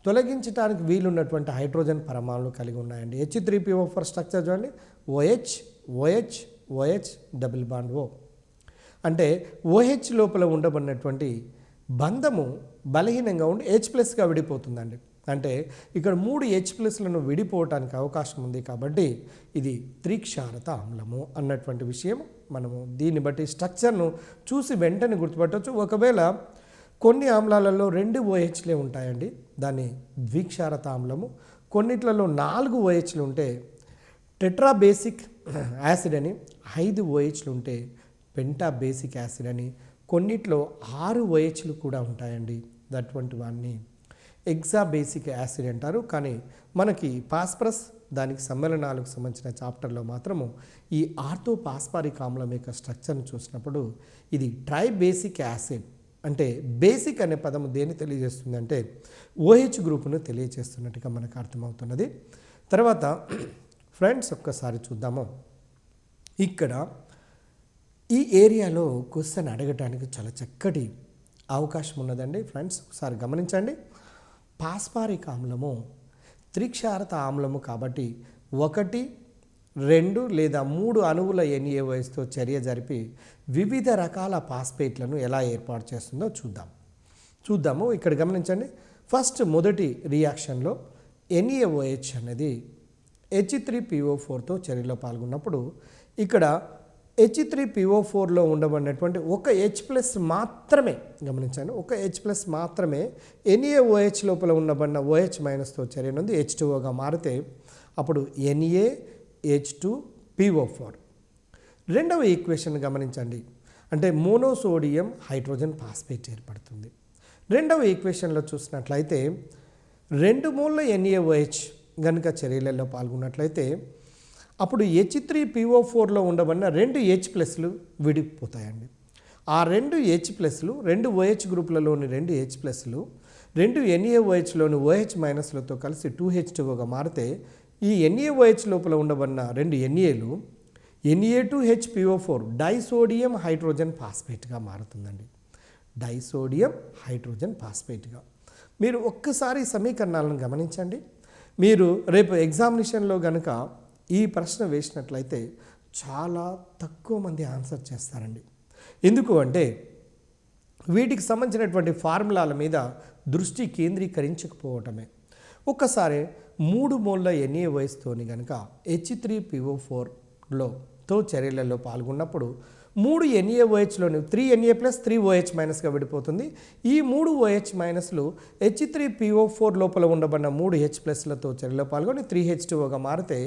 Speaker 1: తొలగించడానికి వీలున్నటువంటి హైడ్రోజన్ పరమాణులు కలిగి ఉన్నాయండి. H3PO4 స్ట్రక్చర్ చూడండి, OH డబుల్ బాండ్ O. అంటే OH లోపల ఉండబడినటువంటి బంధము బలహీనంగా ఉండి H+గా విడిపోతుందండి. అంటే ఇక్కడ 3 H+లను విడిపోవటానికి అవకాశం ఉంది. కాబట్టి ఇది త్రిక్షారత ఆమ్లము అన్నటువంటి విషయం మనము దీన్ని బట్టి స్ట్రక్చర్ను చూసి వెంటనే గుర్తుపట్టవచ్చు. ఒకవేళ కొన్ని ఆమ్లాలలో 2 OHలే ఉంటాయండి, దాన్ని ద్విక్షారత ఆమ్లము. కొన్నిట్లలో 4 OHలు ఉంటే టెట్రా బేసిక్ యాసిడ్ అని, 5 OHలు ఉంటే పెంటా బేసిక్ యాసిడ్ అని, కొన్నిట్లో 6 OHలు కూడా ఉంటాయండి. అటువంటి వాన్ని ఎగ్జా బేసిక్ యాసిడ్ అంటారు. కానీ మనకి పాస్పరస్ దానికి సమ్మేళనాలకు సంబంధించిన చాప్టర్లో మాత్రము ఈ ఆర్థో పాస్పారిక్ ఆమ్లం యొక్క స్ట్రక్చర్ను చూసినప్పుడు ఇది ట్రై బేసిక్ యాసిడ్. అంటే బేసిక్ అనే పదము దేన్ని తెలియజేస్తుంది అంటే OH గ్రూపును తెలియజేస్తున్నట్టుగా మనకు అర్థమవుతున్నది. తర్వాత ఫ్రెండ్స్ ఒక్కసారి చూద్దాము. ఇక్కడ ఈ ఏరియాలో క్వశ్చన్ అడగటానికి చాలా చక్కటి అవకాశం ఉన్నదండి. ఫ్రెండ్స్ ఒకసారి గమనించండి. పాస్పారిక్ ఆమ్లము త్రిక్షారత ఆమ్లము కాబట్టి 1, 2 లేదా 3 అణువుల NaOHతో చర్య జరిపి వివిధ రకాల పాస్పేట్లను ఎలా ఏర్పాటు చేస్తుందో చూద్దాము. ఇక్కడ గమనించండి. ఫస్ట్ మొదటి రియాక్షన్లో NaOH అనేది H3PO4తో చర్యలో పాల్గొన్నప్పుడు ఇక్కడ H3PO4లో ఉండబడినటువంటి ఒక H+ మాత్రమే గమనించండి, ఒక H+ మాత్రమే NaOH లోపల ఉండబడిన OH- తో చర్యనుంది H2Oగా మారితే అప్పుడు NaH2PO4. రెండవ ఈక్వేషన్ గమనించండి, అంటే మోనోసోడియం హైడ్రోజన్ ఫాస్ఫేట్ ఏర్పడుతుంది. రెండవ ఈక్వేషన్లో చూసినట్లయితే 2 మోల్ల NaOH కనుక చర్యలలో పాల్గొన్నట్లయితే అప్పుడు H3PO4లో ఉండబడిన 2 H+లు విడిపోతాయండి. ఆ 2 H+లు 2 OH గ్రూపులలోని 2 H+లు 2 NaOHలోని OH- కలిసి 2H2Oగా మారితే ఈ NaOH లోపల ఉండబడిన 2 Naలు Na2HPO4 డైసోడియం హైడ్రోజన్ ఫాస్ఫేట్గా మారుతుందండి. డైసోడియం హైడ్రోజన్ ఫాస్ఫేట్గా. మీరు ఒక్కసారి సమీకరణాలను గమనించండి. మీరు రేపు ఎగ్జామినేషన్లో కనుక ఈ ప్రశ్న వేసినట్లయితే చాలా తక్కువ మంది ఆన్సర్ చేస్తారండి. ఎందుకు అంటే వీటికి సంబంధించినటువంటి ఫార్ములాల మీద దృష్టి కేంద్రీకరించకపోవటమే. ఒక్కసారి 3 మోల్ల NaOHతోని కనుక H3PO4తో చర్యలలో పాల్గొన్నప్పుడు 3 NaOHలోని 3 Na + 3 OH- విడిపోతుంది. ఈ 3 OH- H3PO4 లోపల ఉండబడిన 3 H+లతో చర్యలో పాల్గొని 3H2Oగా మారితే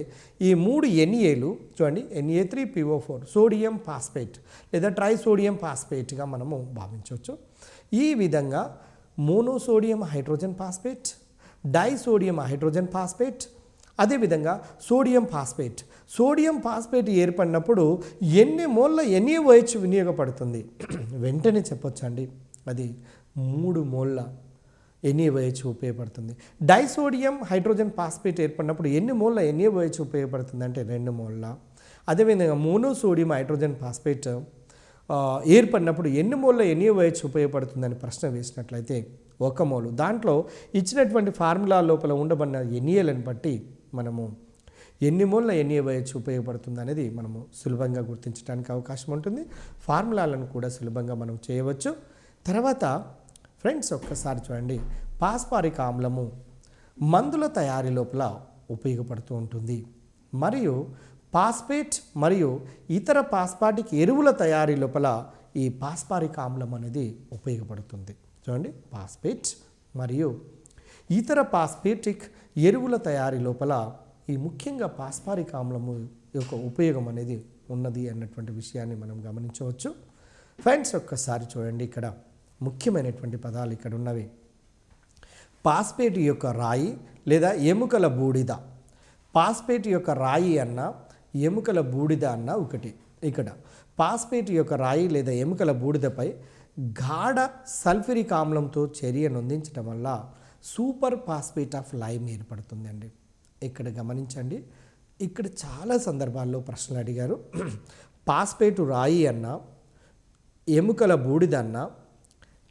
Speaker 1: ఈ 3 Naలు చూడండి Na3PO4 సోడియం ఫాస్ఫేట్ లేదా ట్రైసోడియం ఫాస్ఫేట్గా మనము భావించవచ్చు. ఈ విధంగా monosodium hydrogen phosphate, disodium hydrogen phosphate, అదేవిధంగా సోడియం ఫాస్ఫేట్ ఏర్పడినప్పుడు ఎన్ని మోల్ల NaOH వినియోగపడుతుంది వెంటనే చెప్పొచ్చండి, అది 3 మోల్ల NaOH ఉపయోగపడుతుంది. డైసోడియం హైడ్రోజన్ ఫాస్ఫేట్ ఏర్పడినప్పుడు ఎన్ని మోల్ల NaOH ఉపయోగపడుతుంది అంటే 2 మోల్ల. అదేవిధంగా మోనోసోడియం హైడ్రోజన్ ఫాస్ఫేట్ ఏర్పడినప్పుడు ఎన్ని మోల్ల NaOH ఉపయోగపడుతుందని ప్రశ్న వేసినట్లయితే 1 మోలు. దాంట్లో ఇచ్చినటువంటి ఫార్ములా లోపల ఉండబడిన NaLని బట్టి మనము ఎన్ని మోల్ల NaOH ఉపయోగపడుతుంది అనేది మనము సులభంగా గుర్తించడానికి అవకాశం ఉంటుంది. ఫార్ములాలను కూడా సులభంగా మనం చేయవచ్చు. తర్వాత ఫ్రెండ్స్ ఒక్కసారి చూడండి, పాస్పారిక్ ఆమ్లము మందుల తయారీ లోపల ఉపయోగపడుతూ ఉంటుంది, మరియు పాస్పేట్ మరియు ఇతర పాస్పాటిక్ ఎరువుల తయారీ లోపల ఈ పాస్పారిక్ ఆమ్లం అనేది ఉపయోగపడుతుంది. చూడండి, పాస్పేట్ మరియు ఇతర పాస్పేటిక్ ఎరువుల తయారీ లోపల ఈ ముఖ్యంగా పాస్పారిక్ ఆమ్లము యొక్క ఉపయోగం అనేది ఉన్నది అన్నటువంటి విషయాన్ని మనం గమనించవచ్చు. ఫ్రెండ్స్ ఒక్కసారి చూడండి, ఇక్కడ ముఖ్యమైనటువంటి పదాలు ఇక్కడ ఉన్నవి. పాస్పేట్ యొక్క రాయి లేదా ఎముకల బూడిద. పాస్పేట్ యొక్క రాయి అన్న ఎముకల బూడిద అన్న ఒకటి. ఇక్కడ పాస్పేట్ యొక్క రాయి లేదా ఎముకల బూడిదపై గాఢ సల్ఫ్యూరిక్ ఆమ్లంతో చర్యను అందించడం వల్ల సూపర్ పాస్పేట్ ఆఫ్ లైమ్ ఏర్పడుతుందండి. ఇక్కడ గమనించండి, ఇక్కడ చాలా సందర్భాల్లో ప్రశ్నలు అడిగారు. పాస్పేటు రాయి అన్న ఎముకల బూడిద అన్న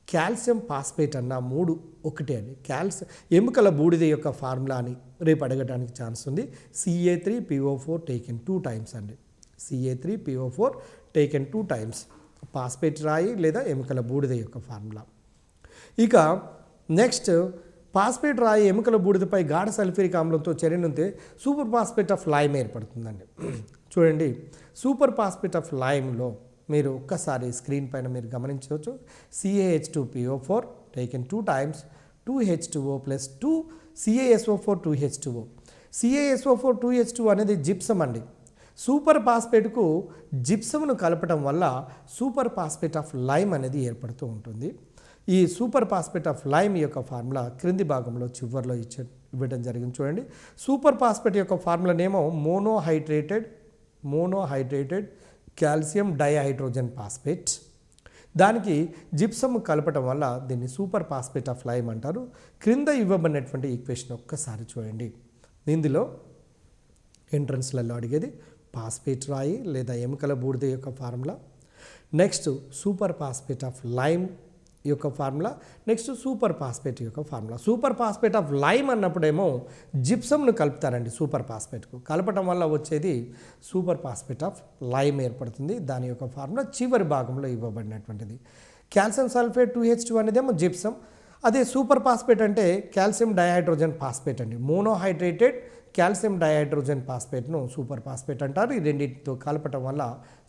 Speaker 1: కాల్షియం పాస్పేట్ అన్న 3 ఒకటే అండి. ఎముకల బూడిద యొక్క ఫార్ములా అని రేపు అడగడానికి ఛాన్స్ ఉంది. Ca3PO4 టేకెన్ 2 టైమ్స్ అండి. Ca3PO4 టేకెన్ 2 టైమ్స్ పాస్పేట్ రాయి లేదా ఎముకల బూడిద యొక్క ఫార్ములా. ఇక నెక్స్ట్, పాస్పేట్ రాయి ఎముకల బూడిదపై గాఢ సల్ఫ్యూరిక్ ఆమ్లంతో చర్యనుంటే సూపర్ పాస్పేట్ ఆఫ్ లైమ్ ఏర్పడుతుందండి. చూడండి, సూపర్ పాస్పేట్ ఆఫ్ లైమ్లో మీరు ఒక్కసారి స్క్రీన్ పైన మీరు గమనించవచ్చు. CaH2PO4 taken 2 times 2H2O plus 2 CaSO4 2H2O. CaSO4 2H2O అనేది జిప్సమ్ అండి. సూపర్ పాస్పేట్కు జిప్సమ్ను కలపడం వల్ల సూపర్ పాస్పేట్ ఆఫ్ లైమ్ అనేది ఏర్పడుతూ ఉంటుంది. ఈ సూపర్ పాస్పేట్ ఆఫ్ లైమ్ యొక్క ఫార్ములా క్రింది భాగంలో చివరిలో ఇవ్వడం జరిగింది. చూడండి, సూపర్ పాస్పేట్ యొక్క ఫార్ములానేమో మోనోహైడ్రేటెడ్ కాల్షియం డైహైడ్రోజన్ పాస్పేట్. దానికి జిప్సమ్ కలపటం వల్ల దీన్ని సూపర్ పాస్పేట్ ఆఫ్ లైమ్ అంటారు. క్రింద ఇవ్వబడినటువంటి ఈక్వేషన్ ఒక్కసారి చూడండి. ఇందులో ఎంట్రన్స్లలో అడిగేది పాస్పేట్ రాయి లేదా ఎముకల బూడిద యొక్క formula, next super phosphate of lime యొక్క ఫార్ములా, నెక్స్ట్ సూపర్ పాస్పేట్ యొక్క formula. Super phosphate of lime అన్నప్పుడేమో జిప్సమ్ను కలుపుతారండి. సూపర్ పాస్పేట్కు కలపటం వల్ల వచ్చేది సూపర్ పాస్పేట్ ఆఫ్ లైమ్ ఏర్పడుతుంది. దాని యొక్క ఫార్ములా చివరి భాగంలో ఇవ్వబడినటువంటిది. కాల్షియం సల్ఫేట్ 2H2 అనేదేమో జిప్సమ్. అదే సూపర్ పాస్పేట్ అంటే కాల్షియం డైహైడ్రోజన్ పాస్పేట్ అండి. మోనోహైడ్రేటెడ్ కాల్షియం డైహైడ్రోజన్ పాస్పేట్ను సూపర్ పాస్పేట్ అంటారు. ఈ రెండింటితో కలపటం వల్ల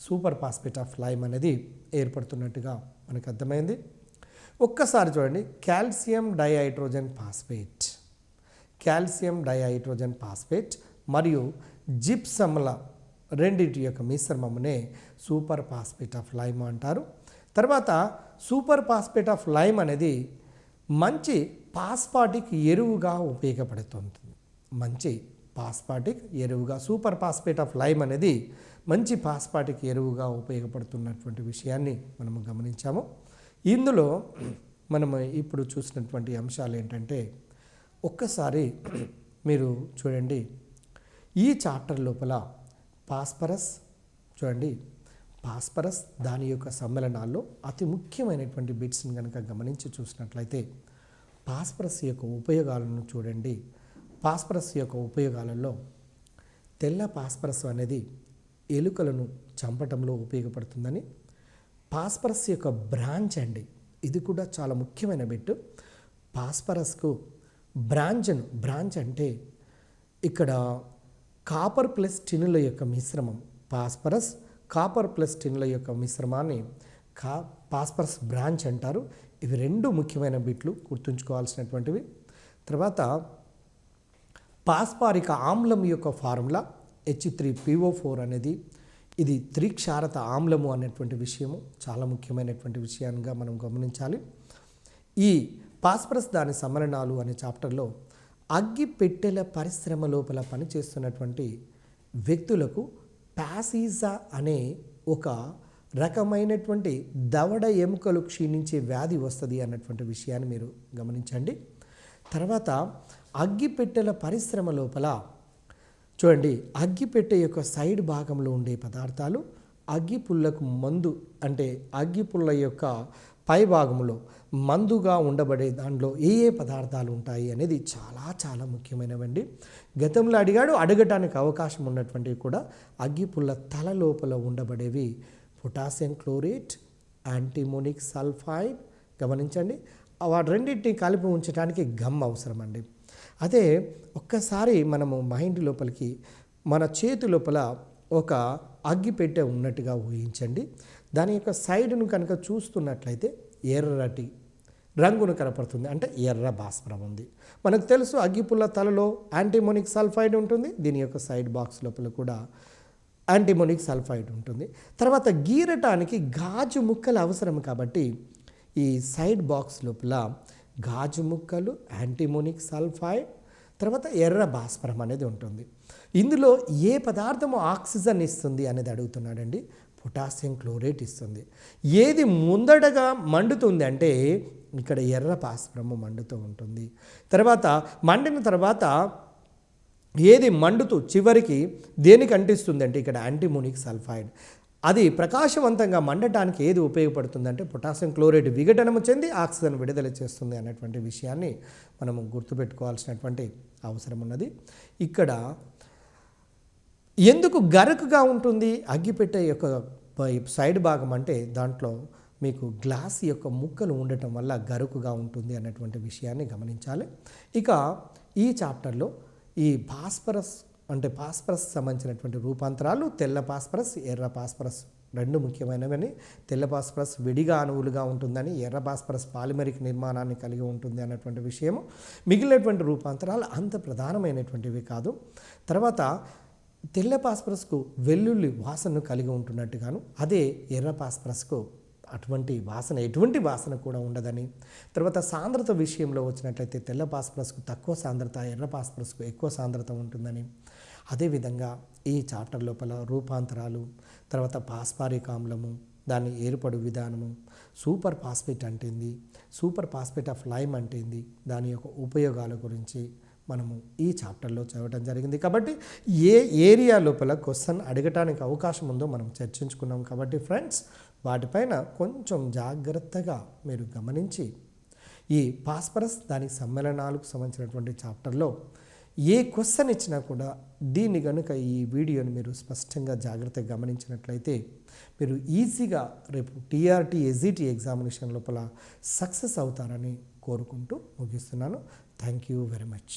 Speaker 1: సూపర్ పాస్పేట్ ఆఫ్ లైమ్ అనేది ఏర్పడుతున్నట్టుగా మనకు అర్థమైంది. ఒక్కసారి చూడండి, కాల్షియం డైహైడ్రోజన్ పాస్పేట్ మరియు జిప్సమ్ల రెండింటి యొక్క మిశ్రమమునే సూపర్ పాస్పేట్ ఆఫ్ లైమ్ అంటారు. తర్వాత సూపర్ పాస్పేట్ ఆఫ్ లైమ్ అనేది మంచి పాస్పాటిక్ ఎరువుగా ఉపయోగపడుతుంది. సూపర్ పాస్పేట్ ఆఫ్ లైమ్ అనేది మంచి పాస్పాటిక్ ఎరువుగా ఉపయోగపడుతున్నటువంటి విషయాన్ని మనము గమనించాము. ఇందులో మనము ఇప్పుడు చూసినటువంటి అంశాలు ఏంటంటే, ఒక్కసారి మీరు చూడండి, ఈ చాప్టర్ లోపల పాస్పరస్ దాని యొక్క సమ్మేళనాల్లో అతి ముఖ్యమైనటువంటి బిట్స్ని కనుక గమనించి చూసినట్లయితే పాస్పరస్ యొక్క ఉపయోగాలను చూడండి. పాస్పరస్ యొక్క ఉపయోగాలలో తెల్ల పాస్పరస్ అనేది ఎలుకలను చంపటంలో ఉపయోగపడుతుందని, పాస్పరస్ యొక్క బ్రాంచ్ అండి, ఇది కూడా చాలా ముఖ్యమైన బిట్. పాస్పరస్కు బ్రాంచ్ అంటే ఇక్కడ కాపర్ ప్లస్ టిన్నుల యొక్క మిశ్రమం. పాస్పరస్ కాపర్ ప్లస్ టిన్నుల యొక్క మిశ్రమాన్ని పాస్పరస్ బ్రాంచ్ అంటారు. ఇవి 2 ముఖ్యమైన బిట్లు గుర్తుంచుకోవాల్సినటువంటివి. తర్వాత పాస్పారిక ఆమ్లం యొక్క ఫార్ములా H3PO4 అనేది ఇది త్రిక్షారత ఆమ్లము అనేటువంటి విషయము చాలా ముఖ్యమైనటువంటి విషయంగా మనం గమనించాలి. ఈ పాస్పరస్ దాని సమ్మేళనాలు అనే చాప్టర్లో అగ్గిపెట్టెల పరిశ్రమ లోపల పనిచేస్తున్నటువంటి వ్యక్తులకు ప్యాసిజా అనే ఒక రకమైనటువంటి దవడ ఎముకలు క్షీణించే వ్యాధి వస్తుంది అన్నటువంటి విషయాన్ని మీరు గమనించండి. తర్వాత అగ్గిపెట్టెల పరిశ్రమ లోపల చూడండి, అగ్గిపెట్టె యొక్క సైడ్ భాగంలో ఉండే పదార్థాలు అగ్గిపుల్లకు మందు అంటే అగ్గిపుల్ల యొక్క పై భాగంలో మందుగా ఉండబడే దాంట్లో ఏ ఏ పదార్థాలు ఉంటాయి అనేది చాలా చాలా ముఖ్యమైనవండి. గతంలో అడగటానికి అవకాశం ఉన్నటువంటివి కూడా అగ్గిపుల్ల తల లోపల ఉండబడేవి పొటాషియం క్లోరేట్, యాంటీమోనిక్ సల్ఫైడ్. గమనించండి, వాటి రెండింటిని కలిపి ఉంచడానికి గమ్ అవసరం అండి. అదే ఒక్కసారి మనము మైండ్ లోపలికి మన చేతి లోపల ఒక అగ్గిపెట్టె ఉన్నట్టుగా ఊహించండి. దాని యొక్క సైడ్ను కనుక చూస్తున్నట్లయితే ఎర్రటి రంగును కనపడుతుంది, అంటే ఎర్ర భాస్వరం ఉంది. మనకు తెలుసు అగ్గిపుల్ల తలలో యాంటీమోనిక్ సల్ఫైడ్ ఉంటుంది, దీని యొక్క సైడ్ బాక్స్ లోపల కూడా యాంటీమోనిక్ సల్ఫైడ్ ఉంటుంది. తర్వాత గీరటానికి గాజు ముక్కలు అవసరం కాబట్టి ఈ సైడ్ బాక్స్ లోపల గాజు ముక్కలు, యాంటీమోనిక్ సల్ఫైడ్, తర్వాత ఎర్ర భాస్వరం అనేది ఉంటుంది. ఇందులో ఏ పదార్థము ఆక్సిజన్ ఇస్తుంది అనేది అడుగుతున్నాడండి. పొటాషియం క్లోరేట్ ఇస్తుంది. ఏది ముందడగా మండుతుంది అంటే ఇక్కడ ఎర్ర భాస్వరము మండుతూ ఉంటుంది. తర్వాత మండిన తర్వాత ఏది మండుతూ చివరికి దేనికి అంటిస్తుంది అంటే ఇక్కడ యాంటీమోనిక్ సల్ఫైడ్. అది ప్రకాశవంతంగా మండటానికి ఏది ఉపయోగపడుతుందంటే పొటాషియం క్లోరైడ్ విఘటనము చెంది ఆక్సిజన్ విడుదల చేస్తుంది అన్నటువంటి విషయాన్ని మనము గుర్తుపెట్టుకోవాల్సినటువంటి అవసరం ఉన్నది. ఇక్కడ ఎందుకు గరుకుగా ఉంటుంది అగ్గిపెట్టె యొక్క సైడ్ భాగం అంటే దాంట్లో మీకు గ్లాస్ యొక్క ముక్కలు ఉండటం వల్ల గరుకుగా ఉంటుంది అన్నటువంటి విషయాన్ని గమనించాలి. ఇక ఈ చాప్టర్లో ఈ భాస్వరస్ అంటే భాస్వరస్ సంబంధించినటువంటి రూపాంతరాలు, తెల్ల భాస్వరస్, ఎర్ర భాస్వరస్ రెండు ముఖ్యమైనవని. తెల్ల భాస్వరస్ విడిగా అణువులుగా ఉంటుందని, ఎర్ర భాస్వరస్ పాలిమరిక్ నిర్మాణాన్ని కలిగి ఉంటుంది అన్నటువంటి విషయము. మిగిలినటువంటి రూపాంతరాలు అంత ప్రధానమైనటువంటివి కాదు. తర్వాత తెల్ల భాస్వరస్కు వెల్లుల్లి వాసనను కలిగి ఉంటున్నట్టుగాను, అదే ఎర్ర భాస్వరస్కు ఎటువంటి వాసన కూడా ఉండదని. తర్వాత సాంద్రత విషయంలో వచ్చినట్లయితే తెల్ల భాస్వరస్కు తక్కువ సాంద్రత, ఎర్ర భాస్వరస్కు ఎక్కువ సాంద్రత ఉంటుందని. అదేవిధంగా ఈ చాప్టర్ లోపల రూపాంతరాలు, తర్వాత పాస్పారిక్ ఆమ్లము, దాని ఏర్పడు విధానము, సూపర్ ఫాస్ఫేట్ అంటేంది, సూపర్ ఫాస్ఫేట్ ఆఫ్ లైమ్ అంటేంది, దాని యొక్క ఉపయోగాల గురించి మనము ఈ చాప్టర్లో చదవడం జరిగింది. కాబట్టి ఏ ఏరియా లోపల క్వశ్చన్ అడగటానికి అవకాశం ఉందో మనం చర్చించుకున్నాం. కాబట్టి ఫ్రెండ్స్, వాటిపైన కొంచెం జాగ్రత్తగా మీరు గమనించి ఈ ఫాస్ఫరస్ దాని సమ్మేళనాలకు సంబంధించినటువంటి చాప్టర్లో ఏ క్వశ్చన్ ఇచ్చినా కూడా దీన్ని కనుక ఈ వీడియోని మీరు స్పష్టంగా జాగ్రత్తగా గమనించినట్లయితే మీరు ఈజీగా రేపు టీఆర్టీ ఎస్జిటి ఎగ్జామినేషన్ లోపల సక్సెస్ అవుతారని కోరుకుంటూ ముగిస్తున్నాను. Thank you very much.